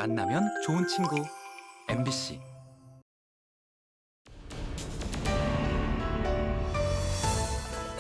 만나면 좋은 친구 MBC.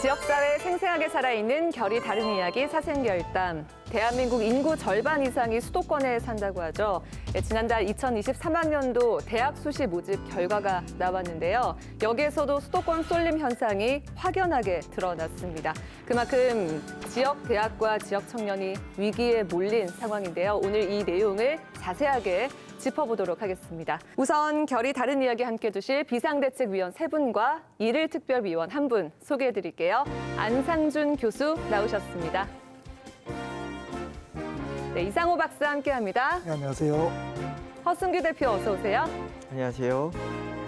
지역사회 생생하게 살아있는 결이 다른 이야기 사생결단. 대한민국 인구 절반 이상이 수도권에 산다고 하죠. 지난달 2023학년도 대학 수시 모집 결과가 나왔는데요. 여기에서도 수도권 쏠림 현상이 확연하게 드러났습니다. 그만큼 지역 대학과 지역 청년이 위기에 몰린 상황인데요. 오늘 이 내용을 자세하게 짚어보도록 하겠습니다. 우선 결이 다른 이야기 함께 해주실 비상대책위원 세 분과 일일 특별위원 한 분 소개해드릴게요. 안상준 교수 나오셨습니다. 네, 이상호 박사 함께합니다. 네, 안녕하세요. 허승규 대표 어서 오세요. 안녕하세요.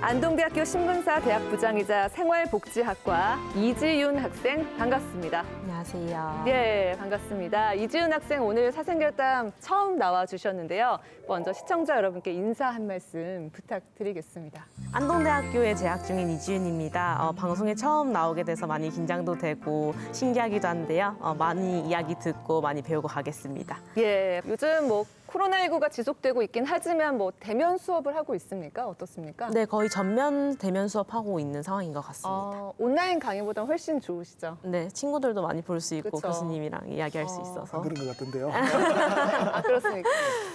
안동대학교 신문사 대학부장이자 생활복지학과 이지윤 학생 반갑습니다. 안녕하세요. 네, 반갑습니다. 이지윤 학생 오늘 사생결단 처음 나와주셨는데요. 먼저 시청자 여러분께 인사 한 말씀 부탁드리겠습니다. 안동대학교에 재학 중인 이지윤입니다. 방송에 처음 나오게 돼서 많이 긴장도 되고 신기하기도 한데요. 많이 이야기 듣고 많이 배우고 가겠습니다. 예, 요즘 코로나19가 지속되고 있긴 하지만 대면 수업을 하고 있습니까? 어떻습니까? 네, 거의 전면 대면 수업하고 있는 상황인 것 같습니다. 온라인 강의보다 훨씬 좋으시죠? 네, 친구들도 많이 볼 수 있고 그쵸. 교수님이랑 이야기할 수 있어서. 그런 것 같은데요. 아, 그렇습니까?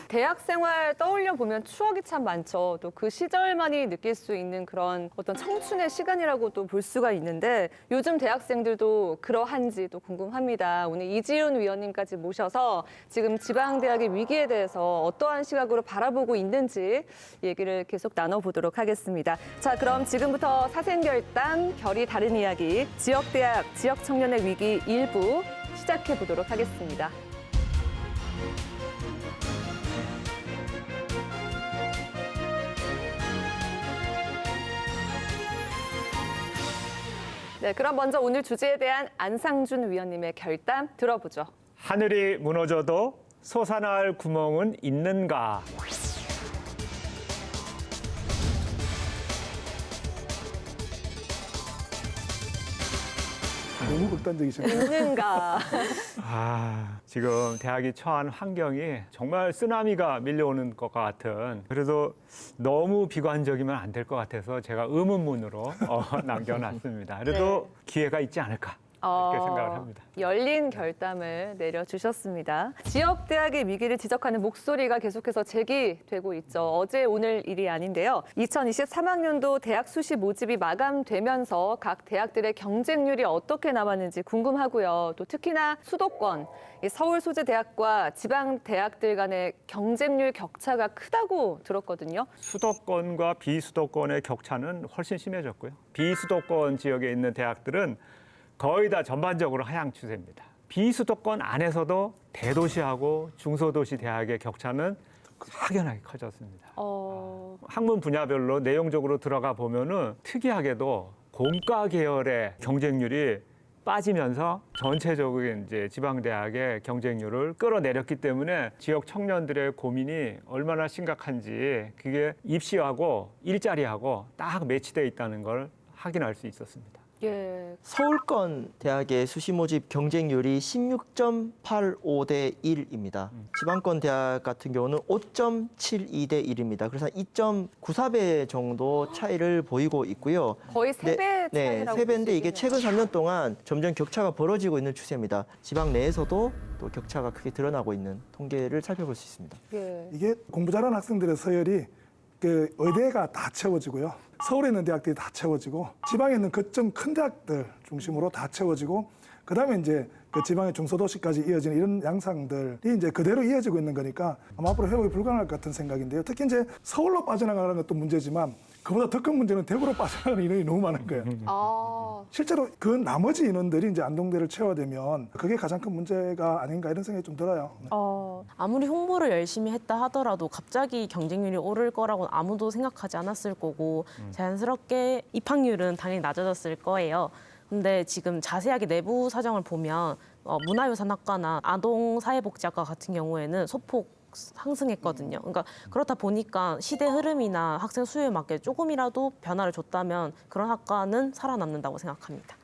대학 생활 떠올려 보면 추억이 참 많죠. 또 그 시절만이 느낄 수 있는 그런 어떤 청춘의 시간이라고도 볼 수가 있는데 요즘 대학생들도 그러한지 또 궁금합니다. 오늘 이지윤 위원님까지 모셔서 지금 지방대학의 위기에 대해서 어떠한 시각으로 바라보고 있는지 얘기를 계속 나눠보도록 하겠습니다. 자, 그럼 지금부터 사생결단, 결이 다른 이야기, 지역대학, 지역청년의 위기 일부 시작해 보도록 하겠습니다. 네, 그럼 먼저 오늘 주제에 대한 안상준 위원님의 결단 들어보죠. 하늘이 무너져도 솟아날 구멍은 있는가? 너무 극단적이시네요. 있는가? 지금 대학이 처한 환경이 정말 쓰나미가 밀려오는 것 같은, 그래도 너무 비관적이면 안 될 것 같아서 제가 의문문으로 남겨놨습니다. 그래도 기회가 있지 않을까 이렇게 생각을 합니다. 열린 결단을 내려주셨습니다. 지역대학의 위기를 지적하는 목소리가 계속해서 제기되고 있죠. 어제 오늘 일이 아닌데요. 2023학년도 대학 수시 모집이 마감되면서 각 대학들의 경쟁률이 어떻게 남았는지 궁금하고요. 또 특히나 수도권, 서울 소재 대학과 지방 대학들 간의 경쟁률 격차가 크다고 들었거든요. 수도권과 비수도권의 격차는 훨씬 심해졌고요. 비수도권 지역에 있는 대학들은 거의 다 전반적으로 하향 추세입니다. 비수도권 안에서도 대도시하고 중소도시 대학의 격차는 확연하게 커졌습니다. 학문 분야별로 내용적으로 들어가 보면은 특이하게도 공과 계열의 경쟁률이 빠지면서 전체적인 이제 지방대학의 경쟁률을 끌어내렸기 때문에 지역 청년들의 고민이 얼마나 심각한지 그게 입시하고 일자리하고 딱 매치되어 있다는 걸 확인할 수 있었습니다. 예. 서울권 대학의 수시 모집 경쟁률이 16.85대 1입니다. 지방권 대학 같은 경우는 5.72대 1입니다. 그래서 2.94배 정도 차이를 보이고 있고요. 거의 세 배 네, 차이라고 세 배인데 볼 수 이게 최근 3년 동안 점점 격차가 벌어지고 있는 추세입니다. 지방 내에서도 또 격차가 크게 드러나고 있는 통계를 살펴볼 수 있습니다. 예. 이게 공부 잘하는 학생들의 서열이 의대가 다 채워지고요. 서울에 있는 대학들이 다 채워지고 지방에 있는 거점 큰 대학들 중심으로 다 채워지고 그다음에 이제 그 지방의 중소도시까지 이어지는 이런 양상들이 이제 그대로 이어지고 있는 거니까 아마 앞으로 회복이 불가능할 것 같은 생각인데요. 특히 이제 서울로 빠져나가는 것도 문제지만 그보다 더 큰 문제는 대구로 빠져나가는 인원이 너무 많은 거예요. 실제로 그 나머지 인원들이 이제 안동대를 채워되면 그게 가장 큰 문제가 아닌가 이런 생각이 좀 들어요. 아무리 홍보를 열심히 했다 하더라도 갑자기 경쟁률이 오를 거라고는 아무도 생각하지 않았을 거고 자연스럽게 입학률은 당연히 낮아졌을 거예요. 근데 지금 자세하게 내부 사정을 보면 문화유산학과나 아동사회복지학과 같은 경우에는 소폭 상승했거든요. 그러니까 그렇다 보니까 시대 흐름이나 학생 수요에 맞게 조금이라도 변화를 줬다면 그런 학과는 살아남는다고 생각합니다.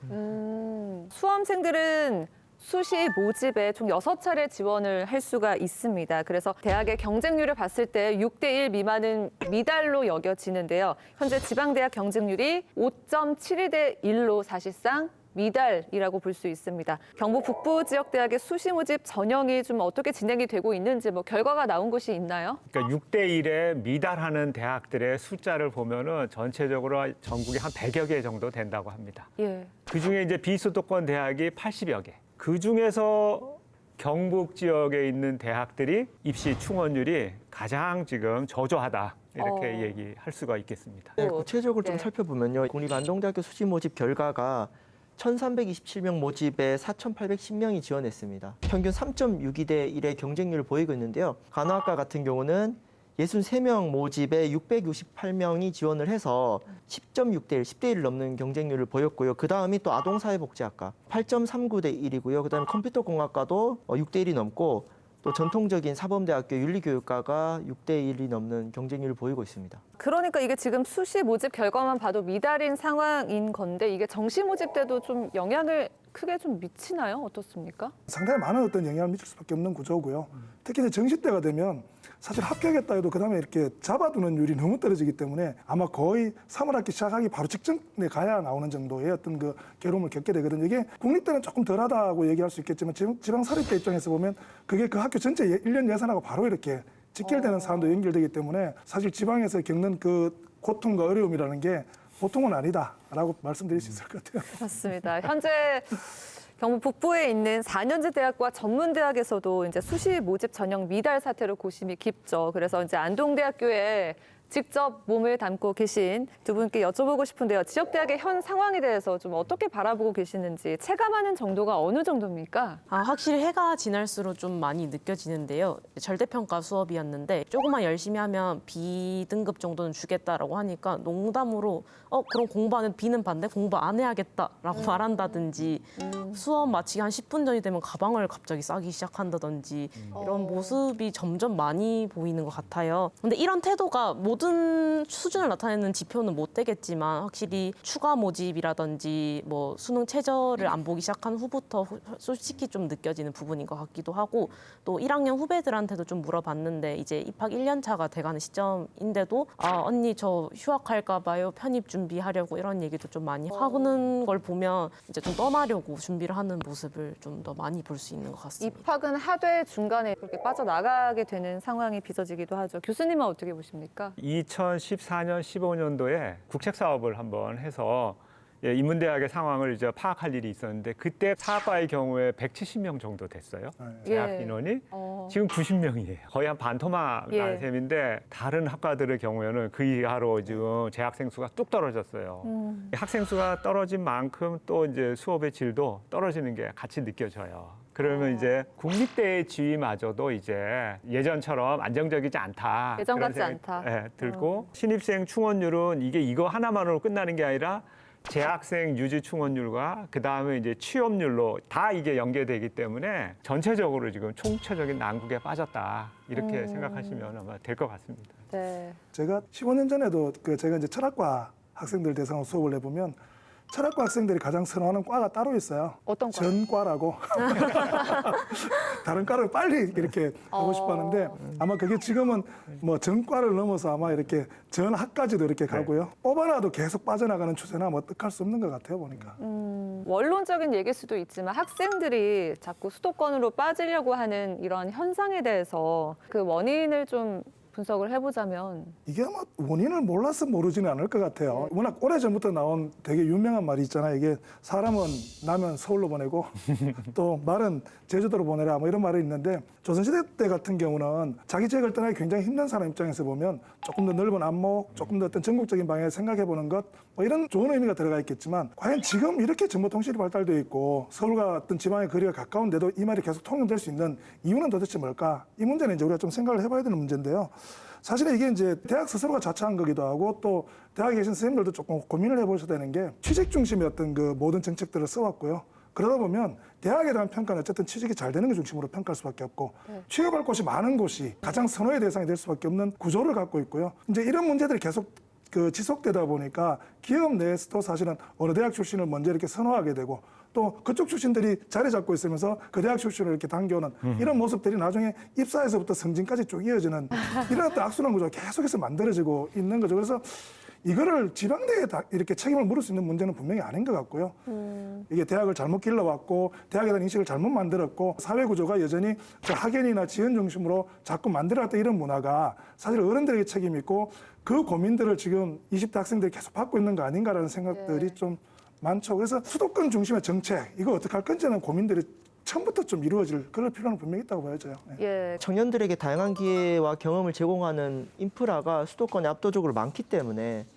수험생들은 수시 모집에 총 6차례 지원을 할 수가 있습니다. 그래서 대학의 경쟁률을 봤을 때 6대1 미만은 미달로 여겨지는데요. 현재 지방대학 경쟁률이 5.72대 1로 사실상 미달이라고 볼 수 있습니다. 경북 북부 지역 대학의 수시 모집 전형이 좀 어떻게 진행이 되고 있는지 뭐 결과가 나온 곳이 있나요? 그러니까 6대1에 미달하는 대학들의 숫자를 보면은 전체적으로 전국에 한 100여 개 정도 된다고 합니다. 예. 그중에 이제 비수도권 대학이 80여 개. 그중에서 경북 지역에 있는 대학들이 입시 충원율이 가장 지금 저조하다. 이렇게 얘기할 수가 있겠습니다. 네, 구체적으로 좀 네. 살펴보면요. 국립안동대학교 수시 모집 결과가 1,327명 모집에 4,810명이 지원했습니다. 평균 3.62대 1의 경쟁률을 보이고 있는데요. 간호학과 같은 경우는 63명 모집에 668명이 지원을 해서 10.6대 1, 10대 1을 넘는 경쟁률을 보였고요. 그 다음이 또 아동사회복지학과 8.39대 1이고요. 그 다음에 컴퓨터공학과도 6대 1이 넘고 또 전통적인 사범대학교 윤리교육과가 6대 1이 넘는 경쟁률을 보이고 있습니다. 그러니까 이게 지금 수시 모집 결과만 봐도 미달인 상황인 건데 이게 정시 모집 때도 좀 영향을 크게 좀 미치나요? 어떻습니까? 상당히 많은 어떤 영향을 미칠 수밖에 없는 구조고요. 특히 이제 정시 때가 되면 사실 합격했다 해도 그다음에 이렇게 잡아두는 율이 너무 떨어지기 때문에 아마 거의 3월 학기 시작하기 바로 직전에 가야 나오는 정도의 어떤 그 괴로움을 겪게 되거든요. 이게 국립대는 조금 덜하다고 얘기할 수 있겠지만 지방사립대 입장에서 보면 그게 그 학교 전체 1년 예산하고 바로 이렇게 직결되는 사안도 연결되기 때문에 사실 지방에서 겪는 그 고통과 어려움이라는 게 보통은 아니다라고 말씀드릴 수 있을 것 같아요. 맞습니다. 현재 경북 북부에 있는 4년제 대학과 전문대학에서도 이제 수시 모집 전형 미달 사태로 고심이 깊죠. 그래서 이제 안동대학교에 직접 몸을 담고 계신 두 분께 여쭤보고 싶은데요. 지역대학의 현 상황에 대해서 좀 어떻게 바라보고 계시는지 체감하는 정도가 어느 정도입니까? 확실히 해가 지날수록 좀 많이 느껴지는데요. 절대평가 수업이었는데 조금만 열심히 하면 B등급 정도는 주겠다라고 하니까 농담으로 그럼 공부하는 B는 반대 공부 안 해야겠다라고 말한다든지 수업 마치기 한 10분 전이 되면 가방을 갑자기 싸기 시작한다든지 이런 모습이 점점 많이 보이는 것 같아요. 근데 이런 태도가 모든 수준을 나타내는 지표는 못 되겠지만 확실히 추가 모집이라든지 뭐 수능 최저를 안 보기 시작한 후부터 솔직히 좀 느껴지는 부분인 것 같기도 하고 또 1학년 후배들한테도 좀 물어봤는데 이제 입학 1년 차가 돼가는 시점인데도 언니 저 휴학할까 봐요. 편입 준비하려고 이런 얘기도 좀 많이 하는 걸 보면 이제 좀 떠나려고 준비를 하는 모습을 좀 더 많이 볼 수 있는 것 같습니다. 입학은 하되 중간에 그렇게 빠져나가게 되는 상황이 빚어지기도 하죠. 교수님은 어떻게 보십니까? 2014년, 15년도에 국책사업을 한번 해서 인문대학의 상황을 이제 파악할 일이 있었는데 그때 사학과의 경우에 170명 정도 됐어요. 대학 예. 인원이. 지금 90명이에요. 거의 한 반토막 예. 난 셈인데 다른 학과들의 경우에는 그 이하로 지금 재학생 수가 뚝 떨어졌어요. 학생 수가 떨어진 만큼 또 이제 수업의 질도 떨어지는 게 같이 느껴져요. 그러면 이제 국립대의 지위마저도 이제 예전처럼 안정적이지 않다. 예전 그런 같지 생각이, 않다. 들고 신입생 충원율은 이거 하나만으로 끝나는 게 아니라 재학생 유지 충원율과 그 다음에 이제 취업률로 다 이게 연계되기 때문에 전체적으로 지금 총체적인 난국에 빠졌다 이렇게 생각하시면 아마 될 것 같습니다. 네. 제가 15년 전에도 제가 이제 철학과 학생들 대상으로 수업을 해보면 철학과 학생들이 가장 선호하는 과가 따로 있어요. 어떤 과요? 전과라고. 다른 과를 빨리 이렇게 하고 싶어 하는데 아마 그게 지금은 뭐 전과를 넘어서 아마 이렇게 전학까지도 이렇게 가고요. 뽑아놔도 계속 빠져나가는 추세나 뭐 뜻할 수 없는 것 같아요, 보니까. 원론적인 얘기일 수도 있지만 학생들이 자꾸 수도권으로 빠지려고 하는 이런 현상에 대해서 그 원인을 좀 분석을 해보자면 이게 아마 원인을 몰라서 모르지는 않을 것 같아요. 워낙 오래전부터 나온 되게 유명한 말이 있잖아요. 이게 사람은 나면 서울로 보내고 또 말은 제주도로 보내라 뭐 이런 말이 있는데 조선시대 때 같은 경우는 자기 지역을 떠나기 굉장히 힘든 사람 입장에서 보면 조금 더 넓은 안목, 조금 더 어떤 전국적인 방향을 생각해보는 것 뭐 이런 좋은 의미가 들어가 있겠지만 과연 지금 이렇게 정보통신이 발달되어 있고 서울과 어떤 지방의 거리가 가까운데도 이 말이 계속 통용될 수 있는 이유는 도대체 뭘까? 이 문제는 이제 우리가 좀 생각을 해봐야 되는 문제인데요. 사실은 이게 이제 대학 스스로가 자처한 거기도 하고 또 대학에 계신 선생님들도 조금 고민을 해보셔야 되는 게 취직 중심의 어떤 그 모든 정책들을 써왔고요. 그러다 보면 대학에 대한 평가는 어쨌든 취직이 잘 되는 게 중심으로 평가할 수밖에 없고 취업할 곳이 많은 곳이 가장 선호의 대상이 될 수밖에 없는 구조를 갖고 있고요. 이제 이런 문제들이 계속 지속되다 보니까 기업 내에서도 사실은 어느 대학 출신을 먼저 이렇게 선호하게 되고 또 그쪽 출신들이 자리 잡고 있으면서 그 대학 출신을 이렇게 당겨오는 이런 모습들이 나중에 입사에서부터 승진까지 쭉 이어지는 이런 어떤 악순환 구조가 계속해서 만들어지고 있는 거죠. 그래서 이거를 지방대에 다 이렇게 책임을 물을 수 있는 문제는 분명히 아닌 것 같고요. 이게 대학을 잘못 길러왔고 대학에 대한 인식을 잘못 만들었고 사회 구조가 여전히 저 학연이나 지연 중심으로 자꾸 만들어왔던 이런 문화가 사실 어른들에게 책임이 있고 그 고민들을 지금 20대 학생들이 계속 받고 있는 거 아닌가라는 생각들이 좀 많죠. 그래서 수도권 중심의 정책 이거 어떻게 할 건지는 고민들이 처음부터 좀 이루어질 그럴 필요는 분명히 있다고 보여져요. 네. 예. 청년들에게 다양한 기회와 경험을 제공하는 인프라가 수도권에 압도적으로 많기 때문에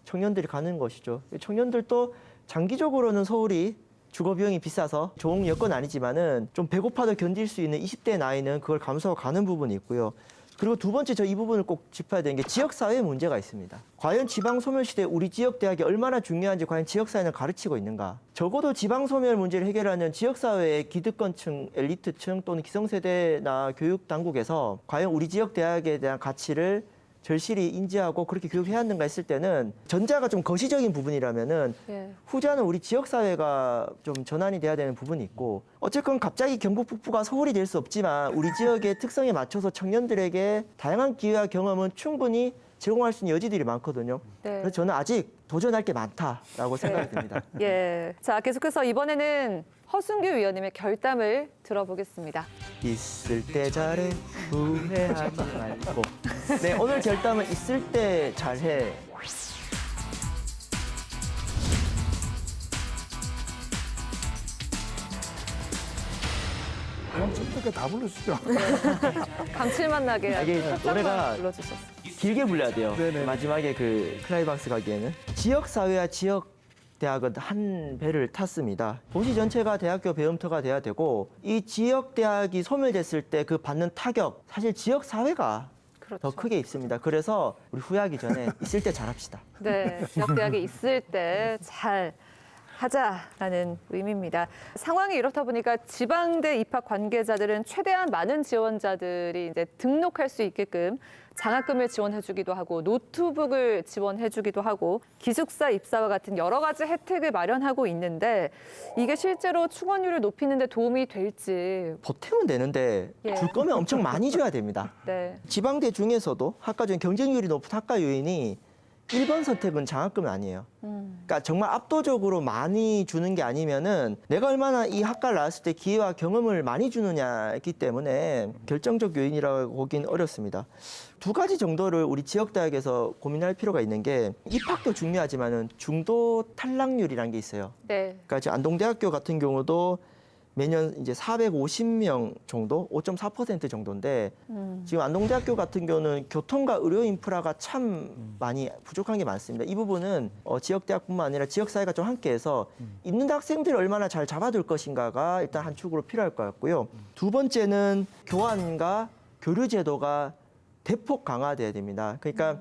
청년들이 가는 것이죠. 청년들도 장기적으로는 서울이 주거 비용이 비싸서 좋은 여건 아니지만은 좀 배고파도 견딜 수 있는 20대 나이는 그걸 감수하고 가는 부분이 있고요. 그리고 두 번째 저 이 부분을 꼭 짚어야 되는 게 지역사회의 문제가 있습니다. 과연 지방소멸시대 우리 지역 대학이 얼마나 중요한지 과연 지역사회는 가르치고 있는가. 적어도 지방소멸 문제를 해결하는 지역사회의 기득권층, 엘리트층 또는 기성세대나 교육당국에서 과연 우리 지역 대학에 대한 가치를 절실히 인지하고 그렇게 교육해야 하는가 했을 때는 전자가 좀 거시적인 부분이라면은 예. 후자는 우리 지역사회가 좀 전환이 돼야 되는 부분이 있고 어쨌건 갑자기 경북 북부가 서울이 될 수 없지만 우리 지역의 특성에 맞춰서 청년들에게 다양한 기회와 경험은 충분히 제공할 수 있는 여지들이 많거든요. 네. 그래서 저는 아직 도전할 게 많다라고 생각이 듭니다. 예. 자, 계속해서 이번에는 허순규 위원님의 결담을 들어보겠습니다. 있을 때 잘해 후회하지 말고. 네, 오늘 결담은 있을 때 잘해. 그냥 처음부터 다 부르시죠. 감칠맛 나게 아, 이게 살짝만 노래가 불러주셨어요. 길게 불러야 돼요. 네네. 마지막에 그 클라이박스 가기에는. 지역사회와 지역 대학은 한 배를 탔습니다. 도시 전체가 대학교 배움터가 돼야 되고 이 지역 대학이 소멸됐을 때 그 받는 타격 사실 지역 사회가 그렇죠. 더 크게 있습니다. 그래서 우리 후회하기 전에 있을 때 잘합시다. 네, 지역대학에 있을 때 잘 하자라는 의미입니다. 상황이 이렇다 보니까 지방대 입학 관계자들은 최대한 많은 지원자들이 이제 등록할 수 있게끔 장학금을 지원해주기도 하고 노트북을 지원해주기도 하고 기숙사 입사와 같은 여러 가지 혜택을 마련하고 있는데 이게 실제로 충원율을 높이는 데 도움이 될지. 보탬은 되는데 예. 줄 거면 엄청 많이 줘야 됩니다. 네, 지방대 중에서도 학과 중에 경쟁률이 높은 학과 요인이 1번 선택은 장학금은 아니에요. 그러니까 정말 압도적으로 많이 주는 게 아니면은 내가 얼마나 이 학과를 나왔을 때 기회와 경험을 많이 주느냐이기 때문에 결정적 요인이라고 보기는 어렵습니다. 두 가지 정도를 우리 지역대학에서 고민할 필요가 있는 게 입학도 중요하지만은 중도 탈락률이라는 게 있어요. 네, 그러니까 지금 안동대학교 같은 경우도 매년 이제 450명 정도, 5.4% 정도인데 지금 안동대학교 같은 경우는 교통과 의료 인프라가 참 많이 부족한 게 많습니다. 이 부분은 지역대학뿐만 아니라 지역사회가 좀 함께해서 있는 학생들을 얼마나 잘 잡아둘 것인가가 일단 한 축으로 필요할 것 같고요. 두 번째는 교환과 교류 제도가 대폭 강화돼야 됩니다. 그러니까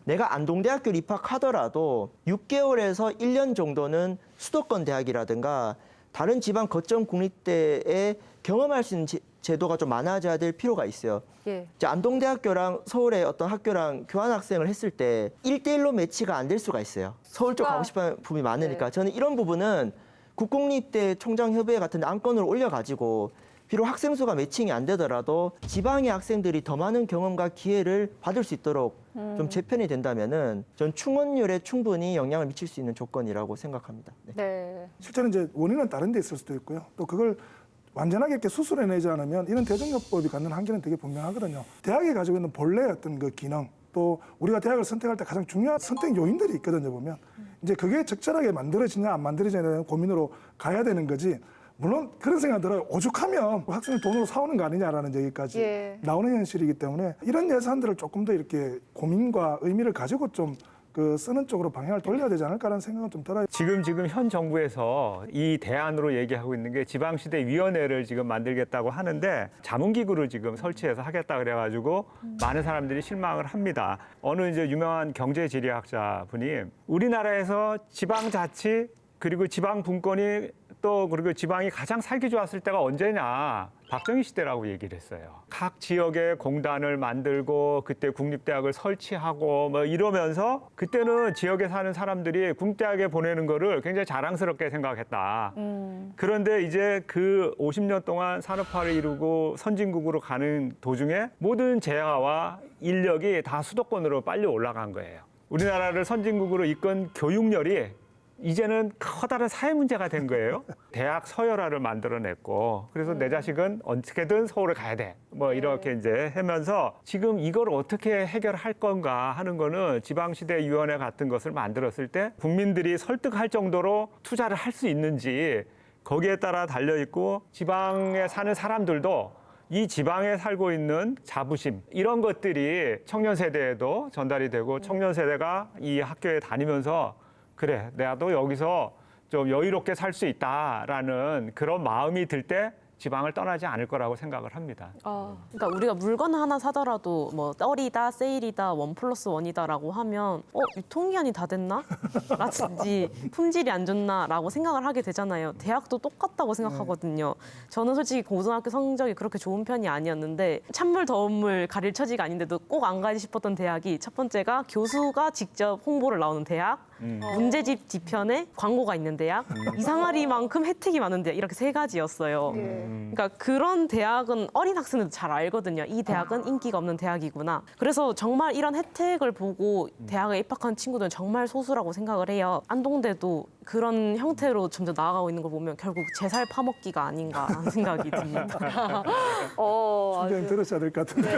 내가 안동대학교를 입학하더라도 6개월에서 1년 정도는 수도권 대학이라든가 다른 지방 거점 국립대에 경험할 수 있는 제도가 좀 많아져야 될 필요가 있어요. 예, 이제 안동대학교랑 서울의 어떤 학교랑 교환 학생을 했을 때 1대1로 매치가 안 될 수가 있어요. 서울 쪽 가고 싶은 부분이 많으니까. 네. 저는 이런 부분은 국공립대 총장협의회 같은 데 안건을 올려가지고 비록 학생 수가 매칭이 안 되더라도 지방의 학생들이 더 많은 경험과 기회를 받을 수 있도록 좀 재편이 된다면은 전 충원율에 충분히 영향을 미칠 수 있는 조건이라고 생각합니다. 네. 네, 실제로 이제 원인은 다른 데 있을 수도 있고요. 또 그걸 완전하게 이렇게 수술해내지 않으면 이런 대정요법이 갖는 한계는 되게 분명하거든요. 대학이 가지고 있는 본래의 어떤 그 기능 또 우리가 대학을 선택할 때 가장 중요한 선택 요인들이 있거든요. 보면 이제 그게 적절하게 만들어지냐 안 만들어지냐에 대한 고민으로 가야 되는 거지. 물론 그런 생각 들어요. 오죽하면 학생을 돈으로 사오는 거 아니냐라는 얘기까지 예. 나오는 현실이기 때문에 이런 예산들을 조금 더 이렇게 고민과 의미를 가지고 좀 그 쓰는 쪽으로 방향을 돌려야 되지 않을까라는 생각은 좀 들어요. 지금 현 정부에서 이 대안으로 얘기하고 있는 게 지방시대위원회를 지금 만들겠다고 하는데 자문기구를 지금 설치해서 하겠다 그래가지고 많은 사람들이 실망을 합니다. 어느 이제 유명한 경제지리학자 분이 우리나라에서 지방자치 그리고 지방 분권이 또 그리고 지방이 가장 살기 좋았을 때가 언제냐? 박정희 시대라고 얘기를 했어요. 각 지역에 공단을 만들고 그때 국립대학을 설치하고 뭐 이러면서 그때는 지역에 사는 사람들이 국립대학에 보내는 거를 굉장히 자랑스럽게 생각했다. 그런데 이제 그 50년 동안 산업화를 이루고 선진국으로 가는 도중에 모든 재화와 인력이 다 수도권으로 빨리 올라간 거예요. 우리나라를 선진국으로 이끈 교육열이 이제는 커다란 사회 문제가 된 거예요. 대학 서열화를 만들어냈고 그래서 내 자식은 어떻게든 서울에 가야 돼. 뭐 이렇게 이제 하면서 지금 이걸 어떻게 해결할 건가 하는 거는 지방시대위원회 같은 것을 만들었을 때 국민들이 설득할 정도로 투자를 할 수 있는지 거기에 따라 달려있고 지방에 사는 사람들도 이 지방에 살고 있는 자부심 이런 것들이 청년 세대에도 전달이 되고 청년 세대가 이 학교에 다니면서 그래, 나도 여기서 좀 여유롭게 살 수 있다라는 그런 마음이 들 때 지방을 떠나지 않을 거라고 생각을 합니다. 그러니까 우리가 물건 하나 사더라도 뭐 떨이다, 세일이다, 1+1이다라고 하면 유통기한이 다 됐나? 라든지 품질이 안 좋나라고 생각을 하게 되잖아요. 대학도 똑같다고 생각하거든요. 저는 솔직히 고등학교 성적이 그렇게 좋은 편이 아니었는데 찬물 더운 물 가릴 처지가 아닌데도 꼭 안 가지 싶었던 대학이 첫 번째가 교수가 직접 홍보를 나오는 대학, 문제집 뒤편에 광고가 있는 대학, 이상하리만큼 혜택이 많은 대학 이렇게 세 가지였어요. 그러니까 그런 대학은 어린 학생들도 잘 알거든요. 이 대학은 인기가 없는 대학이구나. 그래서 정말 이런 혜택을 보고 대학에 입학한 친구들은 정말 소수라고 생각을 해요. 안동대도 그런 형태로 점점 나아가고 있는 걸 보면 결국 제 살 파먹기가 아닌가 하는 생각이 듭니다. 굉장히 들으셔야 될 것 같은데.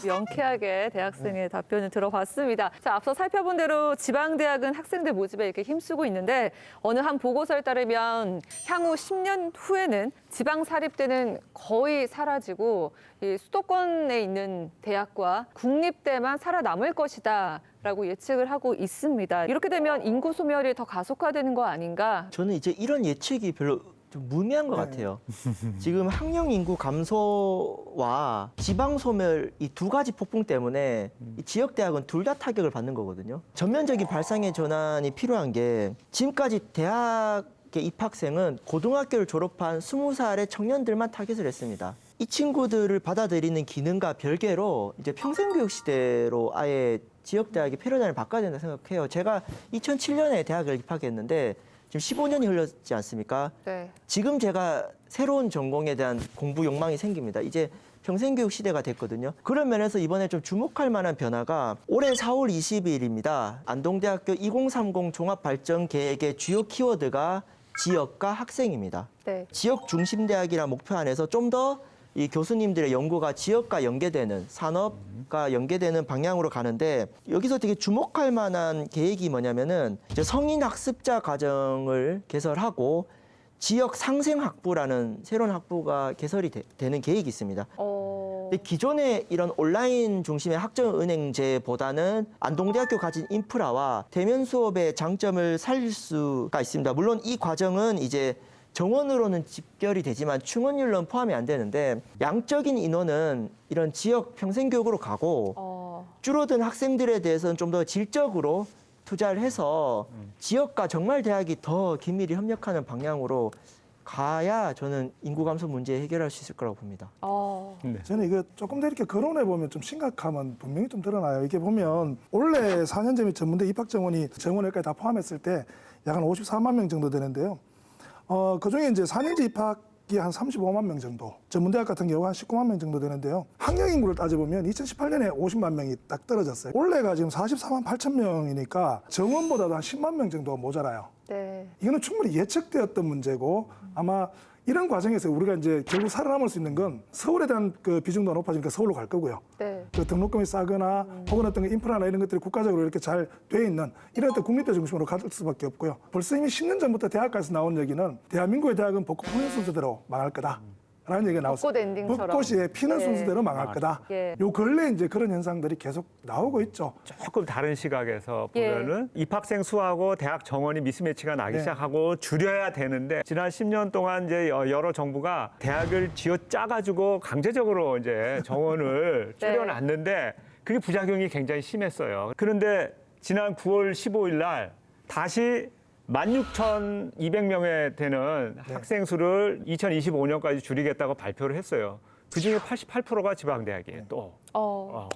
명쾌하게 대학생의 답변을 들어봤습니다. 자, 앞서 살펴본 대로 지방대학은 학생들 모집에 이렇게 힘쓰고 있는데 어느 한 보고서에 따르면 향후 10년 후에는 지방 사립대는 거의 사라지고 이 수도권에 있는 대학과 국립대만 살아남을 것이다. 라고 예측을 하고 있습니다. 이렇게 되면 인구 소멸이 더 가속화되는 거 아닌가? 저는 이제 이런 예측이 별로 좀 무리한 것 같아요. 지금 학령 인구 감소와 지방 소멸 이 두 가지 폭풍 때문에 이 지역 대학은 둘 다 타격을 받는 거거든요. 전면적인 발상의 전환이 필요한 게 지금까지 대학의 입학생은 고등학교를 졸업한 20살의 청년들만 타겟을 했습니다. 이 친구들을 받아들이는 기능과 별개로 이제 평생교육 시대로 아예 지역 대학의 패러다임을 바꿔야 된다 생각해요. 제가 2007년에 대학을 입학했는데 지금 15년이 흘렀지 않습니까? 네. 지금 제가 새로운 전공에 대한 공부 욕망이 생깁니다. 이제 평생교육 시대가 됐거든요. 그런 면에서 이번에 좀 주목할 만한 변화가 올해 4월 20일입니다. 안동대학교 2030 종합발전계획의 주요 키워드가 지역과 학생입니다. 네. 지역 중심 대학이라는 목표 안에서 좀 더 이 교수님들의 연구가 지역과 연계되는 산업과 연계되는 방향으로 가는데 여기서 되게 주목할 만한 계획이 뭐냐면은 이제 성인 학습자 과정을 개설하고 지역 상생 학부라는 새로운 학부가 개설이 되는 계획이 있습니다. 근데 기존의 이런 온라인 중심의 학점은행제보다는 안동대학교 가진 인프라와 대면 수업의 장점을 살릴 수가 있습니다. 물론 이 과정은 이제 정원으로는 집결이 되지만 충원율로는 포함이 안 되는데 양적인 인원은 이런 지역 평생교육으로 가고 줄어든 학생들에 대해서는 좀 더 질적으로 투자를 해서 지역과 정말 대학이 더 긴밀히 협력하는 방향으로 가야 저는 인구 감소 문제 해결할 수 있을 거라고 봅니다. 저는 이거 조금 더 이렇게 거론해 보면 좀 심각함은 분명히 좀 드러나요. 이게 보면 원래 4년제 및 전문대 입학 정원이 정원을까지 다 포함했을 때 약 한 54만 명 정도 되는데요. 그중에 이제 4년제 입학이 한 35만 명 정도, 전문대학 같은 경우 한 19만 명 정도 되는데요. 학령 인구를 따져보면 2018년에 50만 명이 딱 떨어졌어요. 올해가 지금 44만 8천 명이니까 정원보다도 한 10만 명 정도 모자라요. 네. 이거는 충분히 예측되었던 문제고 아마 이런 과정에서 우리가 이제 결국 살아남을 수 있는 건 서울에 대한 그 비중도 높아지니까 서울로 갈 거고요. 네. 그 등록금이 싸거나 혹은 어떤 인프라나 이런 것들이 국가적으로 이렇게 잘 돼 있는 이런 어떤 국립대 중심으로 갈 수밖에 없고요. 벌써 이미 10년 전부터 대학가에서 나온 얘기는 대한민국의 대학은 벚꽃 피는 순서대로 망할 거다. 라는 얘기가 나왔어요. 벚꽃 엔딩처럼. 벚꽃이 피는 예. 순서대로 망할 거다. 예. 요 근래 이제 그런 현상들이 계속 나오고 있죠. 조금 다른 시각에서 예. 보면은 입학생 수하고 대학 정원이 미스매치가 나기 네. 시작하고 줄여야 되는데 지난 10년 동안 이제 여러 정부가 대학을 쥐어 짜가지고 강제적으로 이제 정원을 네. 줄여놨는데 그게 부작용이 굉장히 심했어요. 그런데 지난 9월 15일 날 다시 16,200명에 되는 네. 학생 수를 2025년까지 줄이겠다고 발표를 했어요. 그중에 88%가 지방대학이에요. 또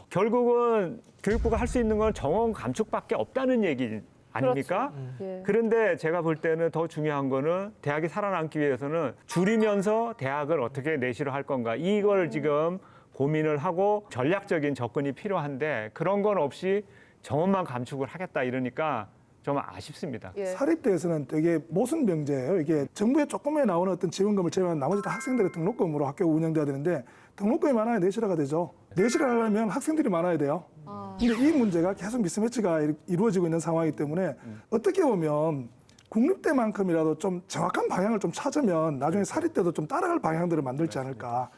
결국은 교육부가 할 수 있는 건 정원 감축밖에 없다는 얘기 아닙니까? 예. 그런데 제가 볼 때는 더 중요한 거는 대학이 살아남기 위해서는 줄이면서 대학을 어떻게 내실을 할 건가 이걸 지금 고민을 하고 전략적인 접근이 필요한데 그런 건 없이 정원만 감축을 하겠다 이러니까 좀 아쉽습니다. 예. 사립대에서는 되게 모순 병제예요. 이게 정부에 조금에 나오는 어떤 지원금을 제외한 나머지 다 학생들의 등록금으로 학교가 운영돼야 되는데 등록금이 많아야 내실화가 되죠. 내실화를 하려면 학생들이 많아야 돼요. 근데 이 문제가 계속 미스매치가 이루어지고 있는 상황이기 때문에 어떻게 보면 국립대만큼이라도 좀 정확한 방향을 좀 찾으면 나중에 사립대도 좀 따라갈 방향들을 만들지 않을까.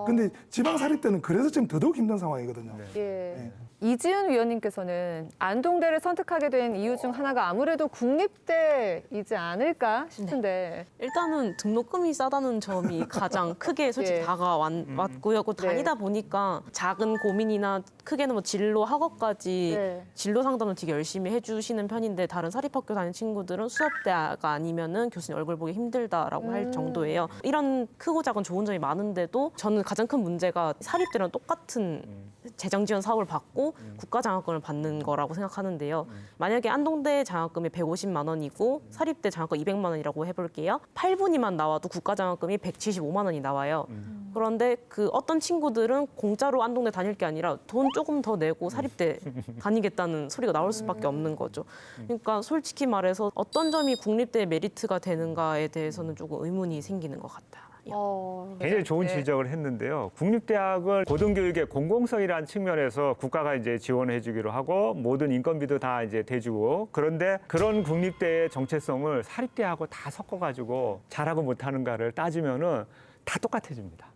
근데 지방 사립대는 그래서 지금 더더욱 힘든 상황이거든요. 예. 이지은 위원님께서는 안동대를 선택하게 된 이유 중 하나가 아무래도 국립대이지 않을까 싶은데. 일단은 등록금이 싸다는 점이 가장 크게 솔직히 예. 다가왔고요. 그 다니다 보니까 작은 고민이나 크게는 뭐 진로 학업까지 네. 진로 상담을 되게 열심히 해주시는 편인데 다른 사립학교 다니는 친구들은 수업대가 아니면은 교수님 얼굴 보기 힘들다라고 할 정도예요. 이런 크고 작은 좋은 점이 많은데도 저는 가장 큰 문제가 사립대랑 똑같은 재정 지원 사업을 받고 국가 장학금을 받는 거라고 생각하는데요. 만약에 안동대 장학금이 150만 원이고 사립대 장학금 200만 원이라고 해볼게요. 8분위만 나와도 국가 장학금이 175만 원이 나와요. 그런데 그 어떤 친구들은 공짜로 안동대 다닐 게 아니라 돈 조금 더 내고 사립대 다니겠다는 소리가 나올 수밖에 없는 거죠. 그러니까 솔직히 말해서 어떤 점이 국립대의 메리트가 되는가에 대해서는 조금 의문이 생기는 것 같아요. 굉장히 좋은 네. 지적을 했는데요. 국립대학은 고등교육의 공공성이라는 측면에서 국가가 이제 지원해 주기로 하고 모든 인건비도 다 이제 대주고 그런데 그런 국립대의 정체성을 사립대하고 다 섞어가지고 잘하고 못하는가를 따지면은 다 똑같아집니다.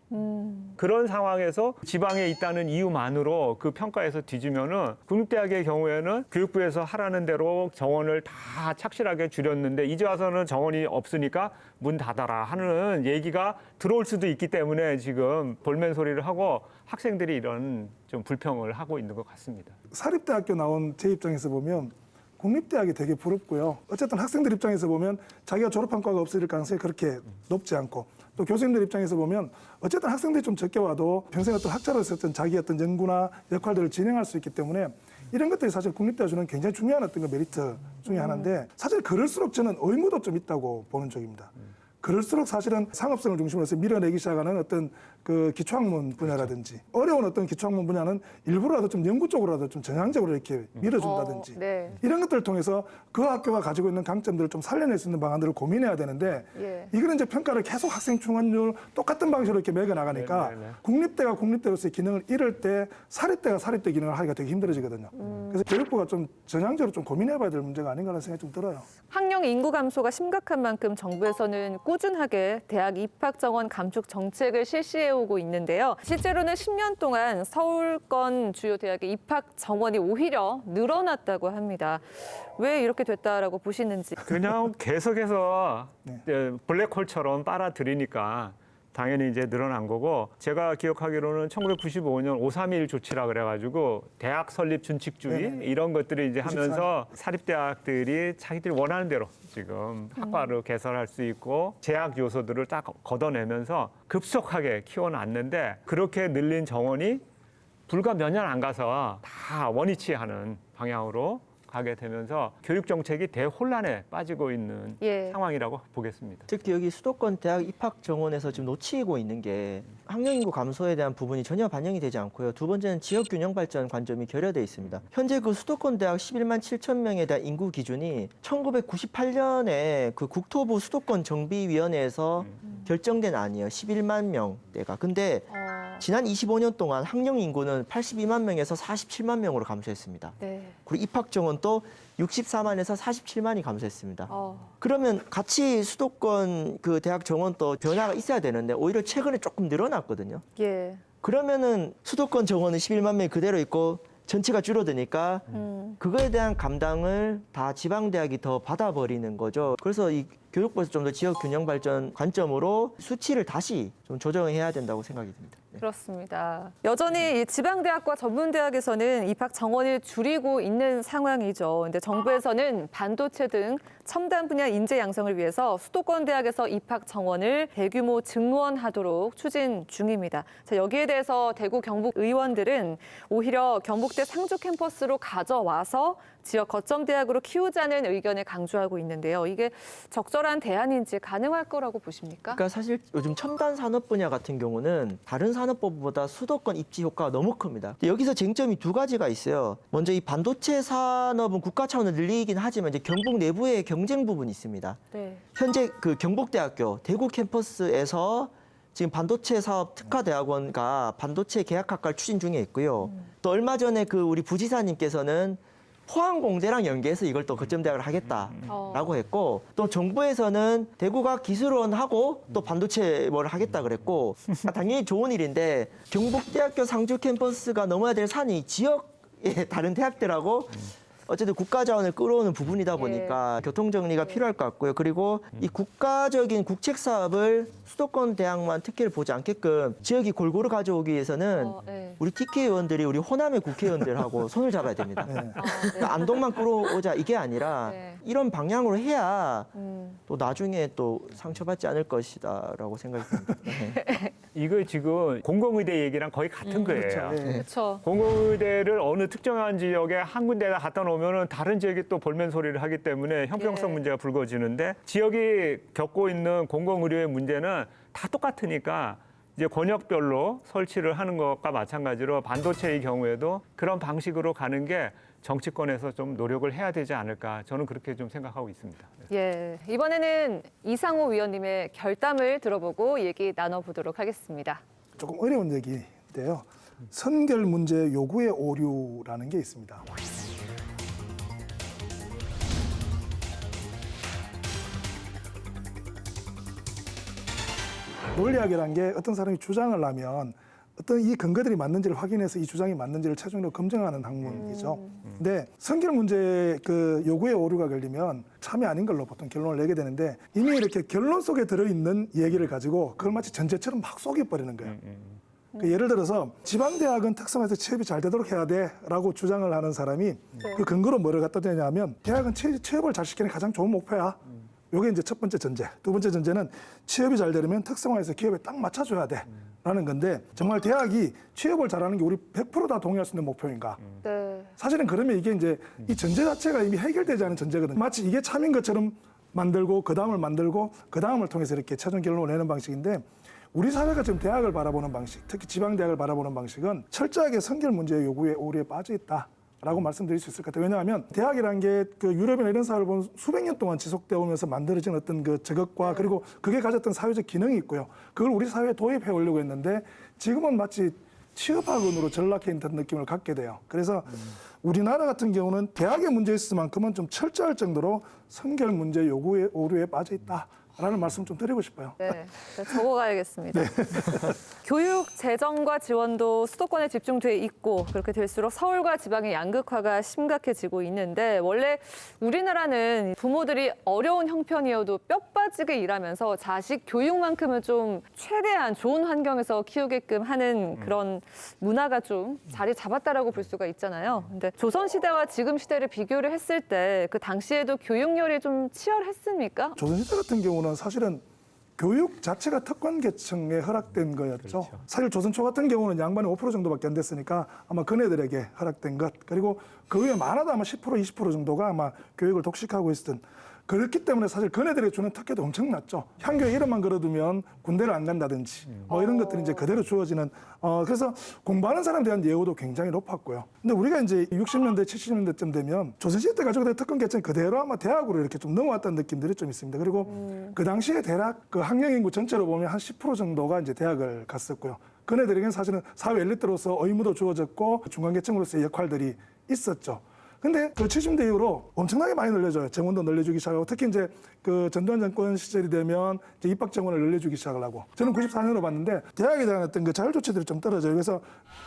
그런 상황에서 지방에 있다는 이유만으로 그 평가에서 뒤지면은 국립대학의 경우에는 교육부에서 하라는 대로 정원을 다 착실하게 줄였는데 이제 와서는 정원이 없으니까 문 닫아라 하는 얘기가 들어올 수도 있기 때문에 지금 볼멘 소리를 하고 학생들이 이런 좀 불평을 하고 있는 것 같습니다. 사립대학교 나온 제 입장에서 보면 국립대학이 되게 부럽고요. 어쨌든 학생들 입장에서 보면 자기가 졸업한 과가 없을 가능성이 그렇게 높지 않고 또 교수님들 입장에서 보면 어쨌든 학생들이 좀 적게 와도 평생 어떤 학자로서 어떤 자기 어떤 연구나 역할들을 진행할 수 있기 때문에 이런 것들이 사실 국립대가 주는 굉장히 중요한 어떤 메리트 중에 하나인데 사실 그럴수록 저는 의무도 좀 있다고 보는 쪽입니다. 그럴수록 사실은 상업성을 중심으로 해서 밀어내기 시작하는 어떤 그 기초학문 분야라든지 어려운 어떤 기초학문 분야는 일부러라도 좀 연구 쪽으로라도 좀 전향적으로 이렇게 밀어준다든지 네. 이런 것들을 통해서 그 학교가 가지고 있는 강점들을 좀 살려낼 수 있는 방안들을 고민해야 되는데 예. 이거는 이제 평가를 계속 학생 충원율 똑같은 방식으로 이렇게 매겨 나가니까 네. 국립대가 국립대로서의 기능을 잃을 때 사립대가 사립대 기능을 하기가 되게 힘들어지거든요. 그래서 교육부가 좀 전향적으로 좀 고민해봐야 될 문제가 아닌가라는 생각이 좀 들어요. 학령 인구 감소가 심각한 만큼 정부에서는 꾸준하게 대학 입학 정원 감축 정책을 실시해오고 있는데요. 실제로는 10년 동안 서울권 주요 대학의 입학 정원이 오히려 늘어났다고 합니다. 왜 이렇게 됐다라고 보시는지. 그냥 계속해서 네. 이제 블랙홀처럼 빨아들이니까 당연히 이제 늘어난 거고 제가 기억하기로는 1995년 531 조치라 그래가지고 대학 설립 준칙주의 네네. 이런 것들을 이제 하면서 사립대학들이 자기들이 원하는 대로 지금 학과를 개설할 수 있고 제약 요소들을 딱 걷어내면서 급속하게 키워놨는데 그렇게 늘린 정원이 불과 몇 년 안 가서 다 원위치하는 방향으로 가게 되면서 교육 정책이 대혼란에 빠지고 있는 예. 상황이라고 보겠습니다. 특히 여기 수도권 대학 입학 정원에서 지금 놓치고 있는 게 학령 인구 감소에 대한 부분이 전혀 반영이 되지 않고요. 두 번째는 지역 균형 발전 관점이 결여돼 있습니다. 현재 그 수도권 대학 11만 7천 명에 대한 인구 기준이 1998년에 그 국토부 수도권 정비위원회에서 결정된 안이에요. 11만 명대가. 근데 지난 25년 동안 학령 인구는 82만 명에서 47만 명으로 감소했습니다. 네. 그리고 입학 정원도 64만에서 47만이 감소했습니다. 어. 그러면 같이 수도권 그 대학 정원도 변화가 있어야 되는데 오히려 최근에 조금 늘어났거든요. 예. 그러면은 수도권 정원은 11만 명이 그대로 있고 전체가 줄어드니까 그거에 대한 감당을 다 지방대학이 더 받아버리는 거죠. 그래서 이 교육부에서 좀 더 지역 균형 발전 관점으로 수치를 다시 좀 조정해야 된다고 생각이 듭니다. 그렇습니다. 여전히 이 지방대학과 전문대학에서는 입학 정원을 줄이고 있는 상황이죠. 근데 정부에서는 반도체 등 첨단 분야 인재 양성을 위해서 수도권 대학에서 입학 정원을 대규모 증원하도록 추진 중입니다. 자, 여기에 대해서 대구 경북 의원들은 오히려 경북대 상주 캠퍼스로 가져와서 지역 거점 대학으로 키우자는 의견을 강조하고 있는데요. 이게 적절한 대안인지 가능할 거라고 보십니까? 그러니까 사실 요즘 첨단 산업 분야 같은 경우는 다른 산업보다 수도권 입지 효과가 너무 큽니다. 근데 여기서 쟁점이 두 가지가 있어요. 먼저 이 반도체 산업은 국가 차원을 늘리긴 하지만 이제 경북 내부에 경쟁 부분이 있습니다. 네. 현재 그 경북대학교 대구 캠퍼스에서 지금 반도체 사업 특화대학원과 반도체 계약학과를 추진 중에 있고요. 또 얼마 전에 그 우리 부지사님께서는 포항공대랑 연계해서 이걸 또 거점대학을 하겠다라고 했고, 또 정부에서는 대구가 기술원하고 또 반도체 뭘 하겠다 그랬고, 당연히 좋은 일인데 경북대학교 상주 캠퍼스가 넘어야 될 산이 지역의 다른 대학들하고 어쨌든 국가 자원을 끌어오는 부분이다 보니까 교통 정리가 필요할 것 같고요. 그리고 이 국가적인 국책 사업을 수도권 대학만 특혜를 보지 않게끔 지역이 골고루 가져오기 위해서는 네. 우리 TK 의원들이 우리 호남의 국회의원들하고 손을 잡아야 됩니다. 그러니까 안동만 끌어오자 이게 아니라 네. 이런 방향으로 해야 또 나중에 또 상처받지 않을 것이다라고 생각이 듭니다. 네. 이거 지금 공공의대 얘기랑 거의 같은 거예요. 그렇죠. 예. 그렇죠. 공공의대를 어느 특정한 지역에 한 군데다 갖다 놓으면은 다른 지역이 또 볼멘 소리를 하기 때문에 형평성 예. 문제가 불거지는데, 지역이 겪고 있는 공공의료의 문제는 다 똑같으니까 이제 권역별로 설치를 하는 것과 마찬가지로 반도체의 경우에도 그런 방식으로 가는 게 정치권에서 좀 노력을 해야 되지 않을까, 저는 그렇게 좀 생각하고 있습니다. 예, 이번에는 이상호 위원님의 결담을 들어보고 얘기 나눠보도록 하겠습니다. 조금 어려운 얘기인데요. 선결 문제 요구의 오류라는 게 있습니다. 논리학이라는 게 어떤 사람이 주장을 하면 어떤 이 근거들이 맞는지를 확인해서 이 주장이 맞는지를 최종적으로 검증하는 학문이죠. 근데 선결 문제 그 요구의 오류가 걸리면 참이 아닌 걸로 보통 결론을 내게 되는데, 이미 이렇게 결론 속에 들어있는 얘기를 가지고 그걸 마치 전제처럼 막 속여버리는 거예요. 그 예를 들어서 지방대학은 특성화해서 취업이 잘 되도록 해야 돼라고 주장을 하는 사람이 그 근거로 뭐를 갖다 대냐면 대학은 취업을 잘 시키는 가장 좋은 목표야. 요게 이제 첫 번째 전제. 두 번째 전제는 취업이 잘 되려면 특성화해서 기업에 딱 맞춰줘야 돼라는 건데, 정말 대학이 취업을 잘하는 게 우리 100% 다 동의할 수 있는 목표인가? 네. 사실은 그러면 이게 이제 이 전제 자체가 이미 해결되지 않은 전제거든요. 마치 이게 참인 것처럼 만들고 그 다음을 만들고 그 다음을 통해서 이렇게 최종 결론을 내는 방식인데, 우리 사회가 지금 대학을 바라보는 방식, 특히 지방대학을 바라보는 방식은 철저하게 선결 문제의 요구에 오류에 빠져 있다라고 말씀드릴 수 있을 것 같아요. 왜냐하면 대학이라는 게 그 유럽이나 이런 사회를 보면 수백 년 동안 지속되어 오면서 만들어진 어떤 그 저것과 그리고 그게 가졌던 사회적 기능이 있고요. 그걸 우리 사회에 도입해 오려고 했는데 지금은 마치 취업학원으로 전락해 있는 느낌을 갖게 돼요. 그래서 우리나라 같은 경우는 대학의 문제에 있을 만큼은 좀 철저할 정도로 선결 문제 요구의 오류에 빠져 있다라는 말씀 좀 드리고 싶어요. 네, 적어가야겠습니다. 교육 재정과 지원도 수도권에 집중돼 있고 그렇게 될수록 서울과 지방의 양극화가 심각해지고 있는데, 원래 우리나라는 부모들이 어려운 형편이어도 뼈 빠지게 일하면서 자식 교육만큼은 좀 최대한 좋은 환경에서 키우게끔 하는 그런 문화가 좀 자리 잡았다라고 볼 수가 있잖아요. 근데 조선 시대와 지금 시대를 비교를 했을 때 그 당시에도 교육열이 좀 치열했습니까? 조선시대 같은 경우는 사실은 교육 자체가 특권 계층에 허락된 거였죠. 그렇죠. 사실 조선초 같은 경우는 양반이 5% 정도밖에 안 됐으니까 아마 그네들에게 허락된 것, 그리고 그 외에 많아도 아마 10% 20% 정도가 아마 교육을 독식하고 있었던, 그렇기 때문에 사실 그네들이 주는 특혜도 엄청났죠. 향교에 이름만 걸어두면 군대를 안 간다든지 뭐 이런 것들이 이제 그대로 주어지는, 그래서 공부하는 사람에 대한 예우도 굉장히 높았고요. 근데 우리가 이제 60년대 70년대쯤 되면 조선시대 때 가지고 있던 특권 계층이 그대로 아마 대학으로 이렇게 좀 넘어왔다는 느낌들이 좀 있습니다. 그리고 그 당시에 대략 그 학령 인구 전체로 보면 한 10% 정도가 이제 대학을 갔었고요. 그네들에게는 사실은 사회 엘리트로서 의무도 주어졌고 중간계층으로서의 역할들이 있었죠. 근데 그 70대 이후로 엄청나게 많이 늘려줘요. 정원도 늘려주기 시작하고, 특히 이제 그 전두환 정권 시절이 되면 이제 입학 정원을 늘려주기 시작을 하고, 저는 94년으로 봤는데 대학에 대한 어떤 그 자율 조치들이 좀 떨어져요. 그래서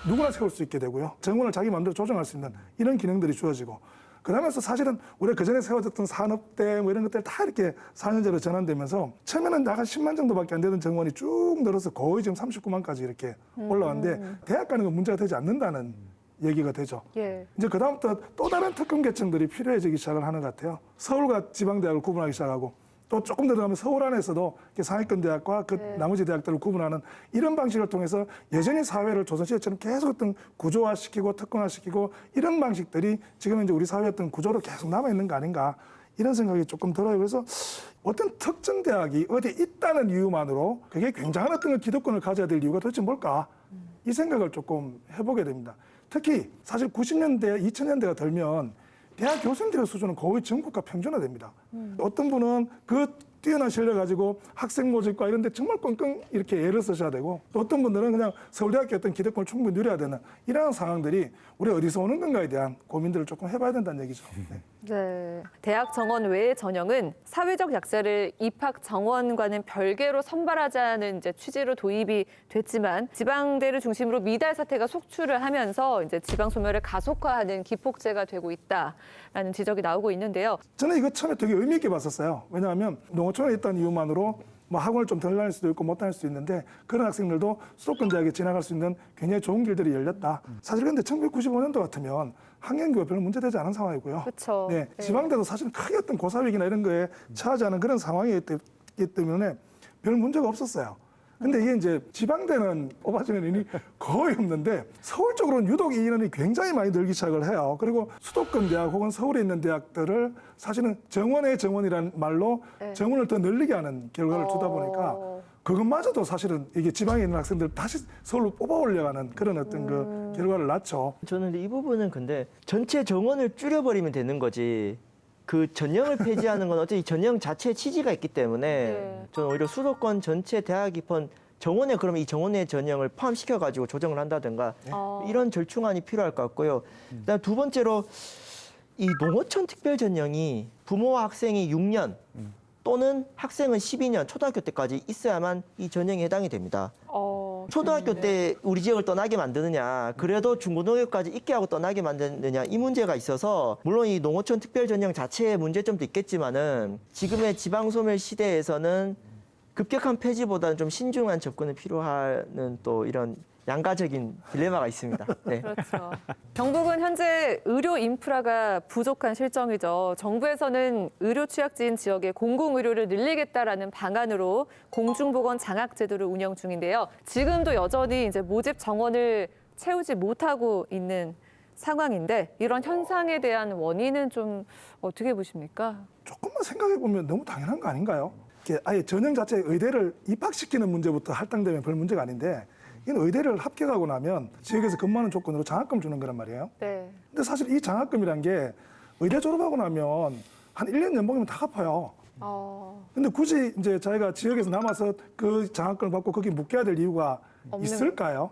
누구나 세울 수 있게 되고요. 정원을 자기 마음대로 조정할 수 있는 이런 기능들이 주어지고, 그러면서 사실은 우리가 그전에 세워졌던 산업대 뭐 이런 것들 다 이렇게 4년제로 전환되면서 처음에는 약 한 10만 정도밖에 안 되던 정원이 쭉 늘어서 거의 지금 39만까지 이렇게 올라왔는데 대학 가는 건 문제가 되지 않는다는 얘기가 되죠. 예. 이제 그다음부터 또 다른 특권 계층들이 필요해지기 시작을 하는 것 같아요. 서울과 지방대학을 구분하기 시작하고 또 조금 더 들어가면 서울 안에서도 상위권 대학과 그 나머지 대학들을 구분하는 이런 방식을 통해서 여전히 사회를 조선시대처럼 계속 어떤 구조화시키고 특권화시키고 이런 방식들이 지금 이제 우리 사회의 어떤 구조로 계속 남아있는 거 아닌가 이런 생각이 조금 들어요. 그래서 어떤 특정 대학이 어디에 있다는 이유만으로 그게 굉장한 어떤 기득권을 가져야 될 이유가 도대체 뭘까? 이 생각을 조금 해보게 됩니다. 특히 사실 90년대, 2000년대가 들면 대학 교수님들의 수준은 거의 전국과 평준화됩니다. 어떤 분은 그 뛰어난 실력 가지고 학생 모집과 이런 데 정말 끙끙 이렇게 애를 쓰셔야 되고 또 어떤 분들은 그냥 서울대학교 어떤 기득권을 충분히 누려야 되는 이러한 상황들이 우리 어디서 오는 건가에 대한 고민들을 조금 해봐야 된다는 얘기죠. 네. 네. 대학 정원 외의 전형은 사회적 약자를 입학 정원과는 별개로 선발하자는 이제 취지로 도입이 됐지만 지방대를 중심으로 미달 사태가 속출을 하면서 이제 지방 소멸을 가속화하는 기폭제가 되고 있다라는 지적이 나오고 있는데요. 저는 이거 처음에 되게 의미 있게 봤었어요. 왜냐하면 농어촌에 있다는 이유만으로 뭐 학원을 좀 덜 다닐 수도 있고 못 다닐 수도 있는데 그런 학생들도 수도권 대학에 진학할 수 있는 굉장히 좋은 길들이 열렸다. 사실 근데 1995년도 같으면 학년교가 별로 문제되지 않은 상황이고요. 그렇죠. 네, 지방대도 사실 크게 어떤 고사위기나 이런 거에 처하지 않은 그런 상황이기 때문에 별 문제가 없었어요. 근데 이게 이제 지방대는 뽑아주는 인원이 거의 없는데 서울 쪽으로는 유독 이 인원이 굉장히 많이 늘기 시작을 해요. 그리고 수도권 대학 혹은 서울에 있는 대학들을 사실은 정원의 정원이라는 말로 정원을 더 늘리게 하는 결과를 주다 보니까 그것마저도 사실은 이게 지방에 있는 학생들 다시 서울로 뽑아 올려가는 그런 어떤 그 결과를 낳죠. 저는 근데 이 부분은 근데 전체 정원을 줄여버리면 되는 거지. 그 전형을 폐지하는 건 어차피 전형 자체의 취지가 있기 때문에 네. 저는 오히려 수도권 전체 대학 입헌 정원에 그러면 이 정원의 전형을 포함시켜 가지고 조정을 한다든가 이런 절충안이 필요할 것 같고요. 그다음 두 번째로 이 농어촌 특별 전형이 부모와 학생이 6년 또는 학생은 12년 초등학교 때까지 있어야만 이 전형에 해당이 됩니다. 초등학교 때 우리 지역을 떠나게 만드느냐, 그래도 중고등학교까지 있게 하고 떠나게 만드느냐 이 문제가 있어서 물론 이 농어촌 특별 전형 자체의 문제점도 있겠지만은 지금의 지방소멸 시대에서는 급격한 폐지보다는 좀 신중한 접근이 필요한 또 이런 양가적인 딜레마가 있습니다. 네. 그렇죠. 경북은 현재 의료 인프라가 부족한 실정이죠. 정부에서는 의료 취약지인 지역의 공공의료를 늘리겠다라는 방안으로 공중보건 장학 제도를 운영 중인데요. 지금도 여전히 이제 모집 정원을 채우지 못하고 있는 상황인데 이런 현상에 대한 원인은 좀 어떻게 보십니까? 조금만 생각해 보면 너무 당연한 거 아닌가요? 이게 아예 전형 자체에 의대를 입학시키는 문제부터 할당되면 별 문제가 아닌데 이건 의대를 합격하고 나면 지역에서 근무하는 조건으로 장학금 주는 거란 말이에요. 네. 근데 사실 이 장학금이란 게 의대 졸업하고 나면 한 1년 연봉이면 다 갚아요. 근데 굳이 이제 자기가 지역에서 남아서 그 장학금을 받고 거기 묶여야 될 이유가 있을까요?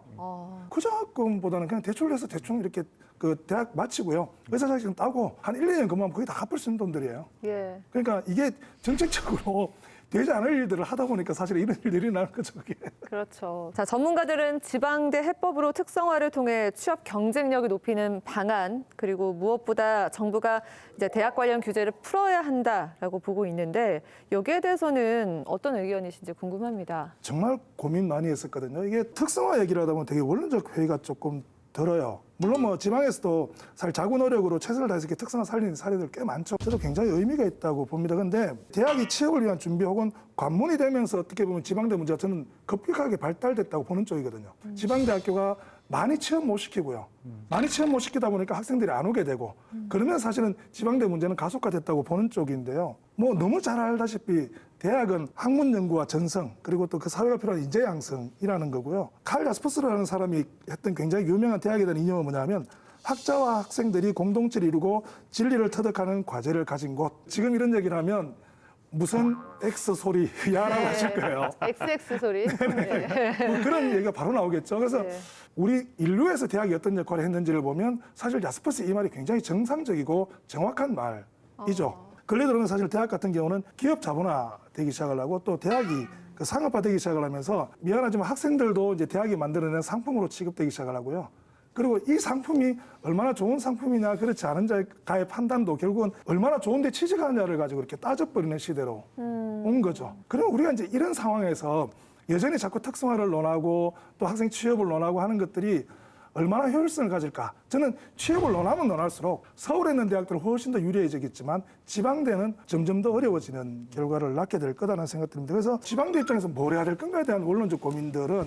그 장학금보다는 그냥 대출을 해서 대충 이렇게 그 대학 마치고요. 의사 자격증 따고 한 1, 2년 근무하면 거의 다 갚을 수 있는 돈들이에요. 예. 그러니까 이게 정책적으로 되지 않을 일들을 하다 보니까 사실 이런 일들이 일어나는 거죠. 그게. 그렇죠. 자, 전문가들은 지방대 해법으로 특성화를 통해 취업 경쟁력을 높이는 방안 그리고 무엇보다 정부가 이제 대학 관련 규제를 풀어야 한다라고 보고 있는데 여기에 대해서는 어떤 의견이신지 궁금합니다. 정말 고민 많이 했었거든요. 이게 특성화 얘기를 하다 보면 되게 원론적 회의가 조금 들어요. 물론 뭐 지방에서도 사실 자구 노력으로 최선을 다해서 이렇게 특성화 살리는 사례들 꽤 많죠. 저도 굉장히 의미가 있다고 봅니다. 근데 대학이 취업을 위한 준비 혹은 관문이 되면서 어떻게 보면 지방대 문제가 저는 급격하게 발달됐다고 보는 쪽이거든요. 지방대학교가 많이 취업 못 시키고요. 많이 취업 못 시키다 보니까 학생들이 안 오게 되고 그러면 사실은 지방대 문제는 가속화됐다고 보는 쪽인데요. 뭐 너무 잘 알다시피 대학은 학문 연구와 전성 그리고 또 그 사회가 필요한 인재 양성이라는 거고요. 칼 자스퍼스라는 사람이 했던 굉장히 유명한 대학에 대한 이념은 뭐냐면 학자와 학생들이 공동체를 이루고 진리를 터득하는 과제를 가진 곳. 지금 이런 얘기를 하면 무슨 X 소리야라고 하실 거예요. XX 소리. 네. 뭐 그런 얘기가 바로 나오겠죠. 그래서 네. 우리 인류에서 대학이 어떤 역할을 했는지를 보면 사실 야스퍼스 이 말이 굉장히 정상적이고 정확한 말이죠. 근래 들어는 사실 대학 같은 경우는 기업 자본화 되기 시작을 하고 또 대학이 그 상업화되기 시작을 하면서 미안하지만 학생들도 이제 대학이 만들어낸 상품으로 취급되기 시작을 하고요. 그리고 이 상품이 얼마나 좋은 상품이냐 그렇지 않은가의 판단도 결국은 얼마나 좋은데 취직하느냐를 가지고 이렇게 따져버리는 시대로 온 거죠. 그럼 우리가 이제 이런 상황에서 여전히 자꾸 특성화를 논하고 또 학생 취업을 논하고 하는 것들이 얼마나 효율성을 가질까? 저는 취업을 논하면 논할수록 서울에 있는 대학들은 훨씬 더 유리해지겠지만 지방대는 점점 더 어려워지는 결과를 낳게 될 거다라는 생각들입니다. 그래서 지방대 입장에서 뭘 해야 될 건가에 대한 원론적 고민들은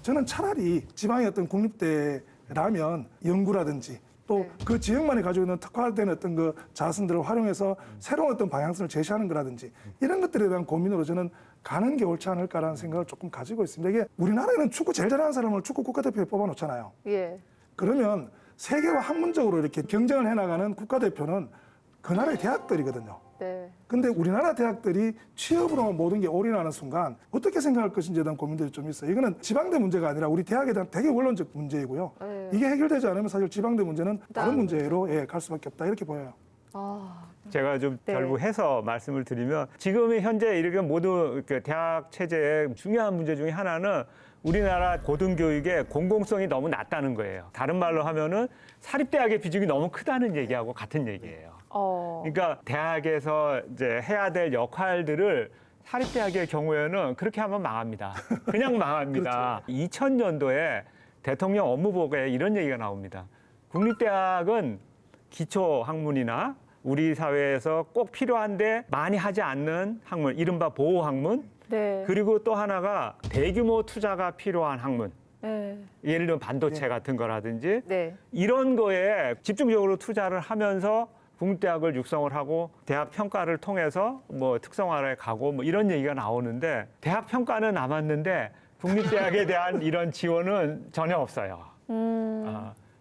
저는 차라리 지방의 어떤 국립대라면 연구라든지 또 그 지역만이 가지고 있는 특화된 어떤 그 자산들을 활용해서 새로운 어떤 방향성을 제시하는 거라든지 이런 것들에 대한 고민으로 저는 가는 게 옳지 않을까라는 생각을 조금 가지고 있습니다. 이게 우리나라에는 축구 제일 잘하는 사람을 축구 국가대표에 뽑아놓잖아요. 예. 그러면 세계와 학문적으로 이렇게 경쟁을 해나가는 국가대표는 그 나라의 대학들이거든요. 네. 근데 우리나라 대학들이 취업으로만 모든 게 올인하는 순간 어떻게 생각할 것인지에 대한 고민들이 좀 있어요. 이거는 지방대 문제가 아니라 우리 대학에 대한 되게 원론적 문제이고요. 네. 이게 해결되지 않으면 사실 지방대 문제는 다른 문제로 갈 수밖에 없다 이렇게 보여요. 아, 제가 좀 네. 결부해서 말씀을 드리면 지금 현재 이렇게 모두 대학 체제의 중요한 문제 중에 하나는 우리나라 고등교육의 공공성이 너무 낮다는 거예요. 다른 말로 하면은 사립대학의 비중이 너무 크다는 얘기하고 같은 얘기예요. 그러니까 대학에서 이제 해야 될 역할들을 사립대학의 경우에는 그렇게 하면 망합니다. 그냥 망합니다. 2000년도에 대통령 업무보고에 이런 얘기가 나옵니다. 국립대학은 기초학문이나 우리 사회에서 꼭 필요한데 많이 하지 않는 학문, 이른바 보호학문, 네. 그리고 또 하나가 대규모 투자가 필요한 학문. 네. 예를 들면 반도체 같은 거라든지 네. 이런 거에 집중적으로 투자를 하면서 국립대학을 육성을 하고 대학 평가를 통해서 뭐 특성화를 가고 뭐 이런 얘기가 나오는데 대학 평가는 남았는데 국립대학에 대한 이런 지원은 전혀 없어요.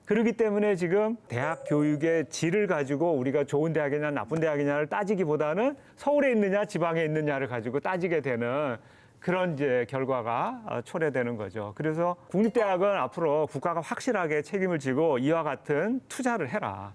그렇기 때문에 지금 대학 교육의 질을 가지고 우리가 좋은 대학이냐 나쁜 대학이냐를 따지기보다는 서울에 있느냐 지방에 있느냐를 가지고 따지게 되는 그런 이제 결과가 초래되는 거죠. 그래서 국립대학은 앞으로 국가가 확실하게 책임을 지고 이와 같은 투자를 해라.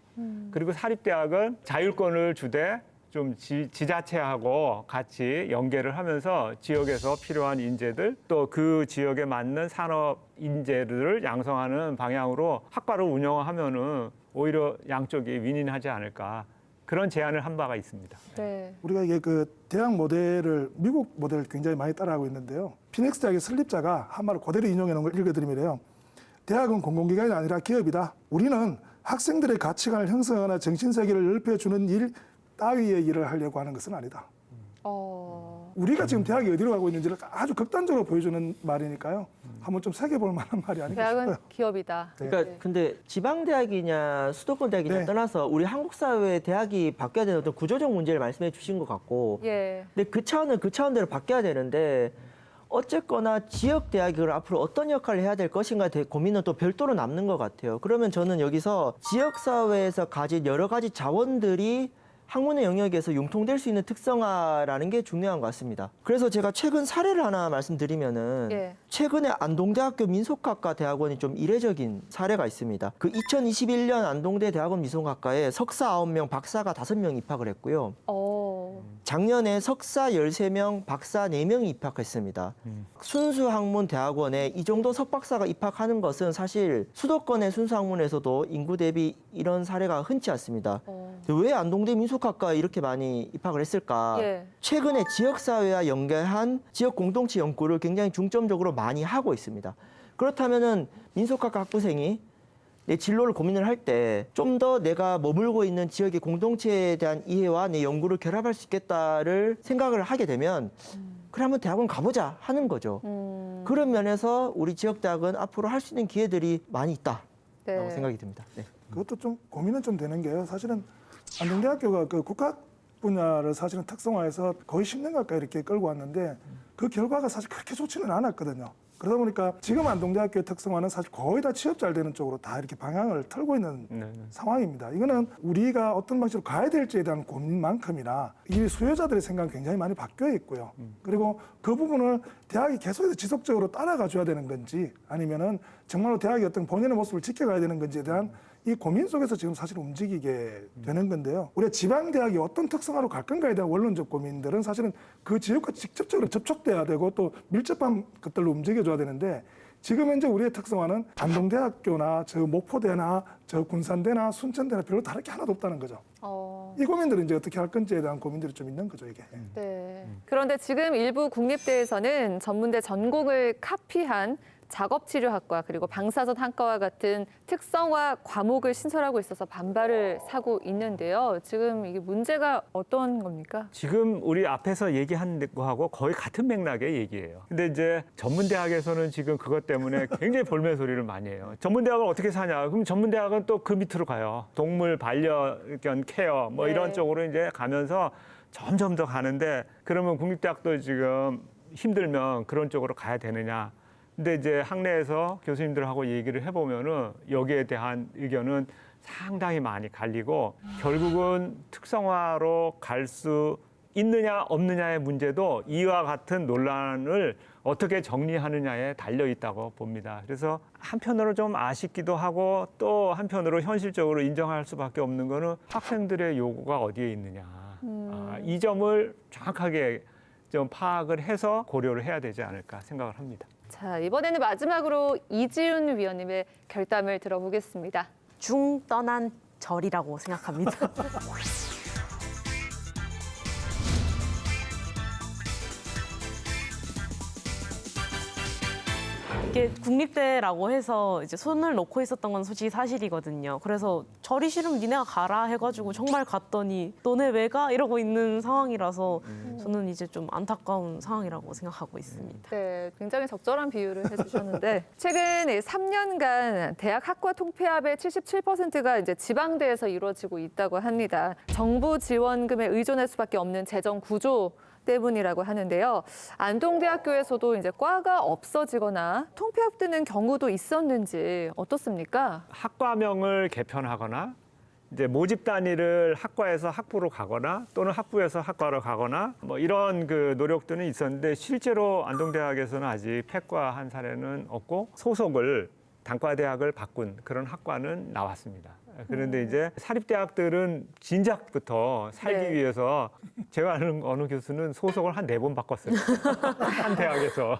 그리고 사립대학은 자율권을 주되 좀 지자체하고 같이 연계를 하면서 지역에서 필요한 인재들 또 그 지역에 맞는 산업 인재들을 양성하는 방향으로 학과를 운영하면은 오히려 양쪽이 윈윈하지 않을까. 그런 제안을 한 바가 있습니다. 네. 우리가 이게 그 대학 모델을 미국 모델을 굉장히 많이 따라하고 있는데요. 피닉스 대학의 설립자가 한 말을 그대로 인용해 놓은 걸 읽어드리면요. 대학은 공공기관이 아니라 기업이다. 우리는 학생들의 가치관을 형성하거나 정신세계를 넓혀주는 일 따위의 일을 하려고 하는 것은 아니다. 우리가 지금 대학이 어디로 가고 있는지를 아주 극단적으로 보여주는 말이니까요. 한번 좀 새겨볼 만한 말이 아닌가 대학은 싶어요. 기업이다. 그러니까 근데 지방대학이냐 수도권 대학이냐 네. 떠나서 우리 한국 사회의 대학이 바뀌어야 되는 어떤 구조적 문제를 말씀해 주신 것 같고 예. 근데 그 차원은 그 차원대로 바뀌어야 되는데 어쨌거나 지역 대학을 앞으로 어떤 역할을 해야 될 것인가에 대해 고민은 또 별도로 남는 것 같아요. 그러면 저는 여기서 지역 사회에서 가진 여러 가지 자원들이 학문의 영역에서 융통될 수 있는 특성화라는 게 중요한 것 같습니다. 그래서 제가 최근 사례를 하나 말씀드리면은 예. 최근에 안동대학교 민속학과 대학원이 좀 이례적인 사례가 있습니다. 그 2021년 안동대 대학원 민속학과에 석사 9명, 박사가 5명 입학을 했고요. 작년에 석사 13명, 박사 4명이 입학했습니다. 순수 학문 대학원에 이 정도 석박사가 입학하는 것은 사실 수도권의 순수 학문에서도 인구 대비 이런 사례가 흔치 않습니다. 왜 안동대 민속학과에 이렇게 많이 입학을 했을까? 예. 최근에 지역사회와 연계한 지역 공동체 연구를 굉장히 중점적으로 많이 하고 있습니다. 그렇다면은 민속학과 학부생이 내 진로를 고민을 할 때 좀 더 내가 머물고 있는 지역의 공동체에 대한 이해와 내 연구를 결합할 수 있겠다를 생각을 하게 되면 그래 한번 대학원 가보자 하는 거죠. 그런 면에서 우리 지역대학은 앞으로 할 수 있는 기회들이 많이 있다라고 네. 생각이 듭니다. 네. 그것도 좀 고민은 좀 되는 게요. 사실은 안동대학교가 그 국학 분야를 사실은 특성화해서 거의 10년 가까이 이렇게 끌고 왔는데 그 결과가 사실 그렇게 좋지는 않았거든요. 그러다 보니까 지금 안동대학교의 특성화는 사실 거의 다 취업 잘 되는 쪽으로 다 이렇게 방향을 틀고 있는 상황입니다. 이거는 우리가 어떤 방식으로 가야 될지에 대한 고민만큼이나 이 수요자들의 생각은 굉장히 많이 바뀌어 있고요. 그리고 그 부분을 대학이 계속해서 지속적으로 따라가 줘야 되는 건지 아니면은 정말로 대학이 어떤 본연의 모습을 지켜가야 되는 건지에 대한 이 고민 속에서 지금 사실 움직이게 되는 건데요. 우리가 지방대학이 어떤 특성화로 갈 건가에 대한 원론적 고민들은 사실은 그 지역과 직접적으로 접촉돼야 되고 또 밀접한 것들로 움직여줘야 되는데 지금 현재 우리의 특성화는 안동대학교나 저 목포대나 저 군산대나 순천대나 별로 다를 게 하나도 없다는 거죠. 이 고민들은 이제 어떻게 할 건지에 대한 고민들이 좀 있는 거죠, 이게. 네. 그런데 지금 일부 국립대에서는 전문대 전공을 카피한 작업치료학과 그리고 방사선 학과와 같은 특성화 과목을 신설하고 있어서 반발을 사고 있는데요. 지금 이게 문제가 어떤 겁니까? 지금 우리 앞에서 얘기한 거하고 거의 같은 맥락의 얘기예요. 근데 이제 전문대학에서는 지금 그것 때문에 굉장히 볼멘 소리를 많이 해요. 전문대학을 어떻게 사냐? 그럼 전문대학은 또 그 밑으로 가요. 동물 반려견 케어 뭐 네. 이런 쪽으로 이제 가면서 점점 더 가는데 그러면 국립대학도 지금 힘들면 그런 쪽으로 가야 되느냐? 근데 이제 학내에서 교수님들하고 얘기를 해보면은 여기에 대한 의견은 상당히 많이 갈리고 결국은 특성화로 갈 수 있느냐 없느냐의 문제도 이와 같은 논란을 어떻게 정리하느냐에 달려 있다고 봅니다. 그래서 한편으로 좀 아쉽기도 하고 또 한편으로 현실적으로 인정할 수밖에 없는 거는 학생들의 요구가 어디에 있느냐. 이 점을 정확하게 좀 파악을 해서 고려를 해야 되지 않을까 생각을 합니다. 자, 이번에는 마지막으로 이지훈 위원님의 결담을 들어보겠습니다. 중 떠난 절이라고 생각합니다. 이게 국립대라고 해서 이제 손을 놓고 있었던 건 솔직히 사실이거든요. 그래서 절이 싫으면 니네가 가라 해가지고 정말 갔더니 너네 왜 가? 이러고 있는 상황이라서 저는 이제 좀 안타까운 상황이라고 생각하고 있습니다. 네, 굉장히 적절한 비유를 해주셨는데 최근 3년간 대학 학과 통폐합의 77%가 이제 지방대에서 이루어지고 있다고 합니다. 정부 지원금에 의존할 수밖에 없는 재정 구조 때문이라고 하는데요. 안동대학교에서도 이제 과가 없어지거나 통폐합되는 경우도 있었는지 어떻습니까? 학과명을 개편하거나 이제 모집 단위를 학과에서 학부로 가거나 또는 학부에서 학과로 가거나 뭐 이런 그 노력들은 있었는데 실제로 안동대학에서는 아직 폐과한 사례는 없고 소속을 단과대학을 바꾼 그런 학과는 나왔습니다. 그런데 이제 사립대학들은 진작부터 살기 네. 위해서 제가 아는 어느 교수는 소속을 한 4번 바꿨어요. 한 대학에서.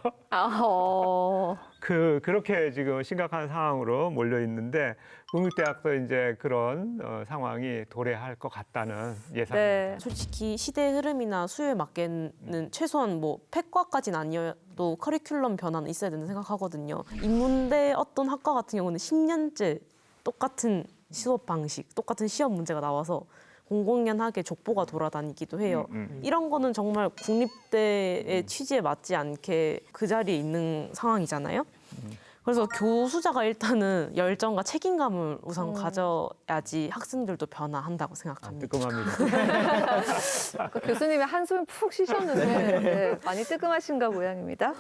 그렇게 지금 심각한 상황으로 몰려 있는데 국립대학도 이제 그런 상황이 도래할 것 같다는 예상입니다. 네. 솔직히 시대의 흐름이나 수요에 맞게는 최소한 뭐 폐과까지는 아니어도 커리큘럼 변화는 있어야 된다고 생각하거든요. 인문대 어떤 학과 같은 경우는 10년째 똑같은 수업 방식, 똑같은 시험 문제가 나와서 공공연하게 족보가 돌아다니기도 해요. 이런 거는 정말 국립대의 취지에 맞지 않게 그 자리에 있는 상황이잖아요. 그래서 교수자가 일단은 열정과 책임감을 우선 가져야지 학생들도 변화한다고 생각합니다. 뜨끔합니다. 교수님의 한숨 푹 쉬셨는데 네, 많이 뜨끔하신가 모양입니다.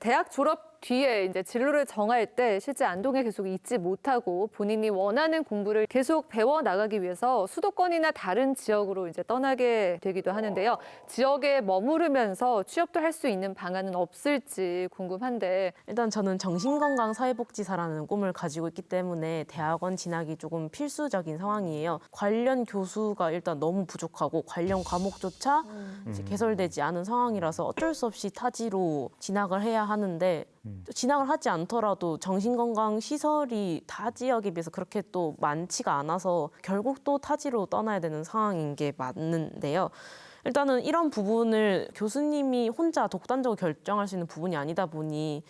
대학 졸업 뒤에 이제 진로를 정할 때 실제 안동에 계속 있지 못하고 본인이 원하는 공부를 계속 배워 나가기 위해서 수도권이나 다른 지역으로 이제 떠나게 되기도 하는데요. 지역에 머무르면서 취업도 할 수 있는 방안은 없을지 궁금한데 일단 저는 정신건강사회복지사라는 꿈을 가지고 있기 때문에 대학원 진학이 조금 필수적인 상황이에요. 관련 교수가 일단 너무 부족하고 관련 과목조차 이제 개설되지 않은 상황이라서 어쩔 수 없이 타지로 진학을 해야 하는데 진학을 하지 않더라도 정신건강 시설이 타 지역에 비해서 그렇게 또 많지가 않아서 결국 또 타지로 떠나야 되는 상황인 게 맞는데요. 일단은 이런 부분을 교수님이 혼자 독단적으로 결정할 수 있는 부분이 아니다 보니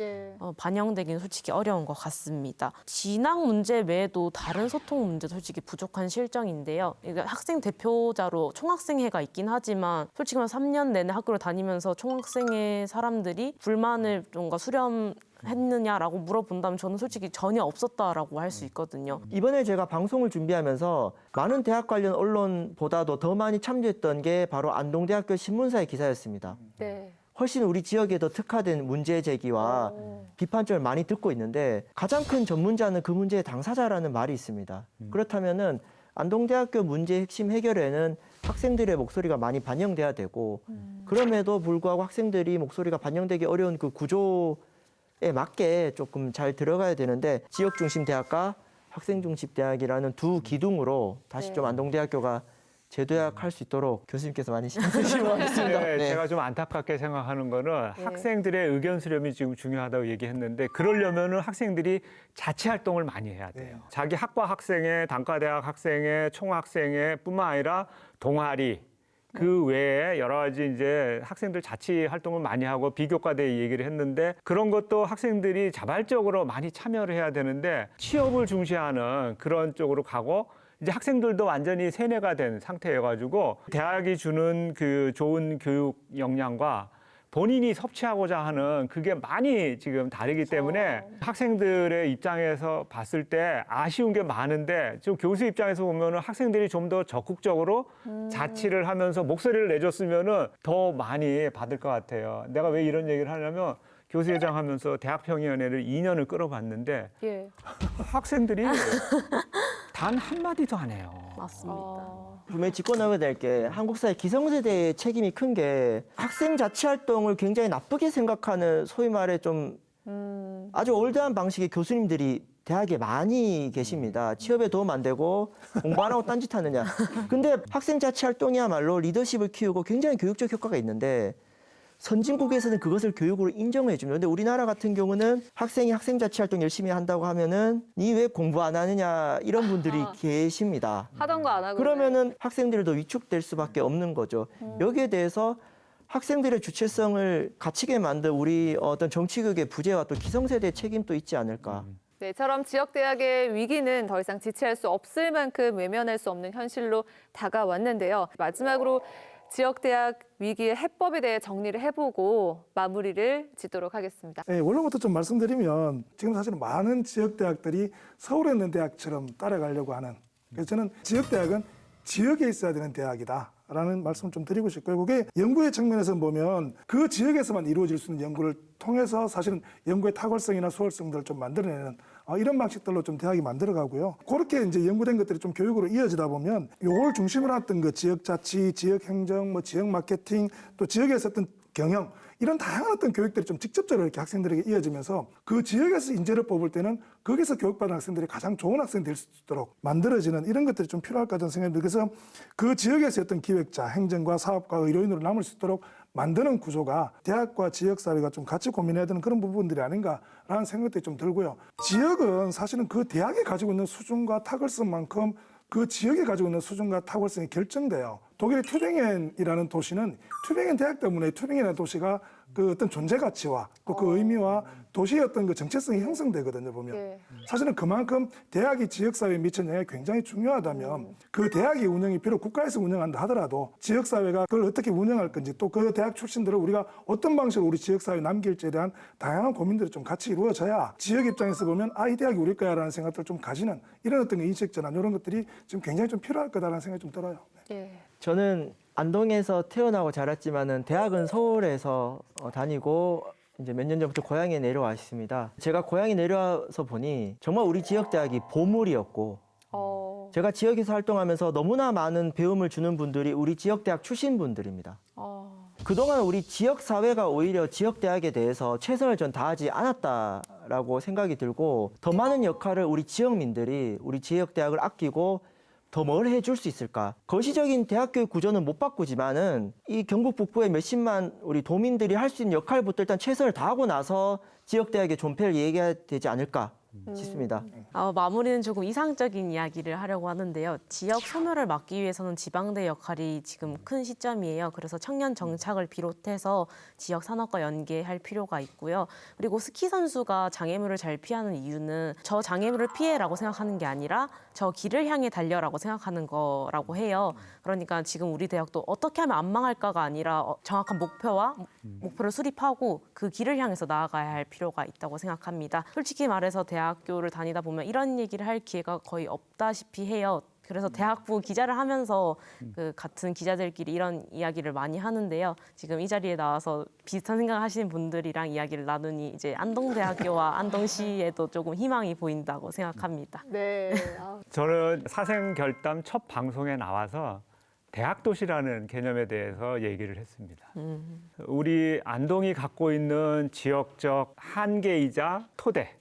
반영되기는 솔직히 어려운 것 같습니다. 진학 문제 외에도 다른 소통 문제도 솔직히 부족한 실정인데요. 그러니까 학생 대표자로 총학생회가 있긴 하지만 솔직히 말해서 3년 내내 학교를 다니면서 총학생회 사람들이 불만을 뭔가 수렴했느냐라고 물어본다면 저는 솔직히 전혀 없었다라고 할 수 있거든요. 이번에 제가 방송을 준비하면서 많은 대학 관련 언론보다도 더 많이 참조했던 게 바로 안동대학교 신문사의 기사였습니다. 네. 훨씬 우리 지역에 더 특화된 문제 제기와 비판점을 많이 듣고 있는데 가장 큰 전문자는 그 문제의 당사자라는 말이 있습니다. 그렇다면은 안동대학교 문제 핵심 해결에는 학생들의 목소리가 많이 반영돼야 되고 그럼에도 불구하고 학생들이 목소리가 반영되기 어려운 그 구조에 맞게 조금 잘 들어가야 되는데 지역 중심 대학과 학생 중심 대학이라는 두 기둥으로 다시 좀 안동대학교가 재도약할 수 있도록 교수님께서 많이 신경 쓰시면 하겠습니다. 네, 네. 제가 좀 안타깝게 생각하는 거는 네. 학생들의 의견 수렴이 지금 중요하다고 얘기했는데 그러려면은 학생들이 자치 활동을 많이 해야 돼요. 자기 학과 학생회, 단과대학 학생회, 총학생회 뿐만 아니라 동아리 그 외에 여러 가지 이제 학생들 자치 활동을 많이 하고 비교과대 얘기를 했는데 그런 것도 학생들이 자발적으로 많이 참여를 해야 되는데 취업을 중시하는 그런 쪽으로 가고 이제 학생들도 완전히 세뇌가 된 상태여가지고 대학이 주는 그 좋은 교육 역량과 본인이 섭취하고자 하는 그게 많이 지금 다르기 때문에 학생들의 입장에서 봤을 때 아쉬운 게 많은데 지금 교수 입장에서 보면은 학생들이 좀 더 적극적으로 자치를 하면서 목소리를 내줬으면은 더 많이 받을 것 같아요. 내가 왜 이런 얘기를 하냐면 교수회장 하면서 대학평의원회를 2년을 끌어봤는데 예. 학생들이 단 한마디도 안 해요. 맞습니다. 분명히 짚고 넘어야 될 게 한국 사회 기성세대의 책임이 큰 게 학생 자치 활동을 굉장히 나쁘게 생각하는 소위 말해 좀 아주 올드한 방식의 교수님들이 대학에 많이 계십니다. 취업에 도움 안 되고 공부 안 하고 딴짓 하느냐. 근데 학생 자치 활동이야말로 리더십을 키우고 굉장히 교육적 효과가 있는데 선진국에서는 그것을 교육으로 인정해 줍니다. 근데 우리나라 같은 경우는 학생이 학생 자치 활동 열심히 한다고 하면은 니 왜 공부 안 하느냐 이런 분들이 계십니다. 하던 거 안 하고. 그러면은 학생들이 더 위축될 수밖에 없는 거죠. 여기에 대해서 학생들의 주체성을 갇히게 만든 우리 어떤 정치교육의 부재와 또 기성세대의 책임도 있지 않을까. 네, 이처럼 지역대학의 위기는 더 이상 지체할 수 없을 만큼 외면할 수 없는 현실로 다가왔는데요. 마지막으로 지역대학 위기의 해법에 대해 정리를 해보고 마무리를 짓도록 하겠습니다. 네, 원래부터 좀 말씀드리면 지금 사실은 많은 지역대학들이 서울에 있는 대학처럼 따라가려고 하는 그래서 저는 지역대학은 지역에 있어야 되는 대학이다라는 말씀을 좀 드리고 싶고요. 그게 연구의 측면에서 보면 그 지역에서만 이루어질 수 있는 연구를 통해서 사실은 연구의 탁월성이나 수월성들을 좀 만들어내는 이런 방식들로 좀 대학이 만들어가고요. 그렇게 이제 연구된 것들이 좀 교육으로 이어지다 보면 요걸 중심으로 했던 그 지역자치, 지역행정, 뭐 지역 마케팅, 또 지역에서 어떤 경영 이런 다양한 어떤 교육들이 좀 직접적으로 이렇게 학생들에게 이어지면서 그 지역에서 인재를 뽑을 때는 거기서 교육받은 학생들이 가장 좋은 학생이 될 수 있도록 만들어지는 이런 것들이 좀 필요할 것 같다는 생각이 들어서 그래서 그 지역에서 어떤 기획자, 행정과 사업가, 의료인으로 남을 수 있도록 만드는 구조가 대학과 지역사회가 좀 같이 고민해야 되는 그런 부분들이 아닌가라는 생각도 좀 들고요. 지역은 사실은 그 대학이 가지고 있는 수준과 탁월성만큼 그 지역이 가지고 있는 수준과 탁월성이 결정돼요. 독일의 튜빙겐이라는 도시는 튜빙겐 대학 때문에 튜빙겐이라는 도시가 그 어떤 존재 가치와 또 그 의미와 도시의 어떤 그 정체성이 형성되거든요, 보면. 네. 사실은 그만큼 대학이 지역사회에 미치는 영향이 굉장히 중요하다면 그 대학의 운영이 비록 국가에서 운영한다 하더라도 지역사회가 그걸 어떻게 운영할 건지 또 그 대학 출신들을 우리가 어떤 방식으로 우리 지역사회에 남길지에 대한 다양한 고민들이 좀 같이 이루어져야 지역 입장에서 보면 이 대학이 우리 거야라는 생각들을 좀 가지는 이런 어떤 인식 전환 이런 것들이 지금 굉장히 좀 필요할 거다라는 생각이 좀 들어요. 예. 저는 안동에서 태어나고 자랐지만은 대학은 서울에서 다니고 이제 몇 년 전부터 고향에 내려와 있습니다. 제가 고향에 내려와서 보니 정말 우리 지역 대학이 보물이었고 제가 지역에서 활동하면서 너무나 많은 배움을 주는 분들이 우리 지역 대학 출신 분들입니다. 그동안 우리 지역 사회가 오히려 지역 대학에 대해서 최선을 전 다하지 않았다라고 생각이 들고 더 많은 역할을 우리 지역민들이 우리 지역 대학을 아끼고 더 뭘 해줄 수 있을까? 거시적인 대학교육 구조는 못 바꾸지만은 이 경북 북부의 몇십만 우리 도민들이 할 수 있는 역할부터 일단 최선을 다하고 나서 지역 대학의 존폐를 얘기해야 되지 않을까 싶습니다. 마무리는 조금 이상적인 이야기를 하려고 하는데요. 지역 소멸을 막기 위해서는 지방대 역할이 지금 큰 시점이에요. 그래서 청년 정착을 비롯해서 지역 산업과 연계할 필요가 있고요. 그리고 스키 선수가 장애물을 잘 피하는 이유는 저 장애물을 피해라고 생각하는 게 아니라 저 길을 향해 달려라고 생각하는 거라고 해요. 그러니까 지금 우리 대학도 어떻게 하면 안 망할까가 아니라 정확한 목표와 목표를 수립하고 그 길을 향해서 나아가야 할 필요가 있다고 생각합니다. 솔직히 말해서 대학교를 다니다 보면 이런 얘기를 할 기회가 거의 없다시피 해요. 그래서 대학부 기자를 하면서 그 같은 기자들끼리 이런 이야기를 많이 하는데요. 지금 이 자리에 나와서 비슷한 생각하시는 분들이랑 이야기를 나누니 이제 안동대학교와 안동시에도 조금 희망이 보인다고 생각합니다. 네. 저는 사생결담 첫 방송에 나와서 대학도시라는 개념에 대해서 얘기를 했습니다. 우리 안동이 갖고 있는 지역적 한계이자 토대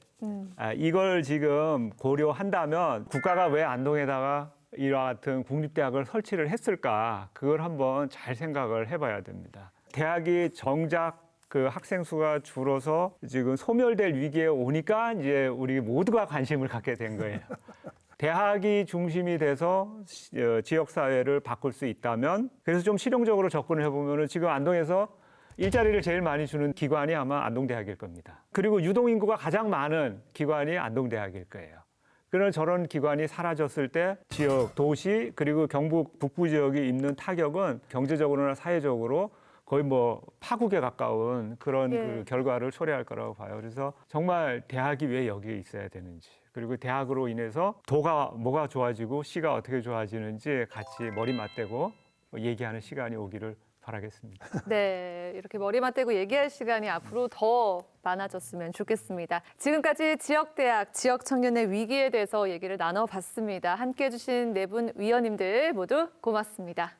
이걸 지금 고려한다면 국가가 왜 안동에다가 이와 같은 국립대학을 설치를 했을까? 그걸 한번 잘 생각을 해봐야 됩니다. 대학이 정작 그 학생 수가 줄어서 지금 소멸될 위기에 오니까 이제 우리 모두가 관심을 갖게 된 거예요. 대학이 중심이 돼서 지역 사회를 바꿀 수 있다면, 그래서 좀 실용적으로 접근을 해보면은 지금 안동에서 일자리를 제일 많이 주는 기관이 아마 안동대학일 겁니다. 그리고 유동 인구가 가장 많은 기관이 안동대학일 거예요. 그런 저런 기관이 사라졌을 때 지역, 도시, 그리고 경북 북부 지역이 입는 타격은 경제적으로나 사회적으로 거의 뭐 파국에 가까운 그런 그 결과를 초래할 거라고 봐요. 그래서 정말 대학이 왜 여기에 있어야 되는지, 그리고 대학으로 인해서 도가 뭐가 좋아지고 시가 어떻게 좋아지는지 같이 머리 맞대고 얘기하는 시간이 오기를 바라겠습니다. 네, 이렇게 머리 맞대고 얘기할 시간이 앞으로 더 많아졌으면 좋겠습니다. 지금까지 지역대학, 지역 청년의 위기에 대해서 얘기를 나눠봤습니다. 함께해 주신 네 분 위원님들 모두 고맙습니다.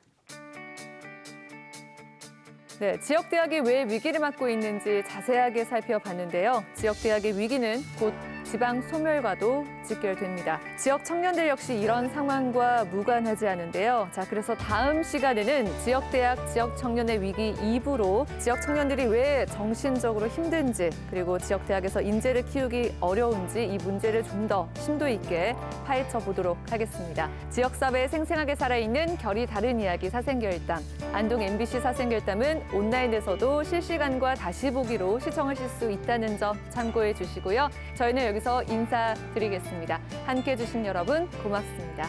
네, 지역대학이 왜 위기를 맞고 있는지 자세하게 살펴봤는데요. 지역대학의 위기는 곧 지방 소멸과도 직결됩니다. 지역 청년들 역시 이런 상황과 무관하지 않은데요. 자, 그래서 다음 시간에는 지역대학, 지역 청년의 위기 2부로 지역 청년들이 왜 정신적으로 힘든지, 그리고 지역대학에서 인재를 키우기 어려운지 이 문제를 좀 더 심도 있게 파헤쳐 보도록 하겠습니다. 지역사회에 생생하게 살아있는 결이 다른 이야기 사생결담. 안동 MBC 사생결담은 온라인에서도 실시간과 다시 보기로 시청하실 수 있다는 점 참고해 주시고요. 저희는 여기서 인사드리겠습니다. 함께해 주신 여러분 고맙습니다.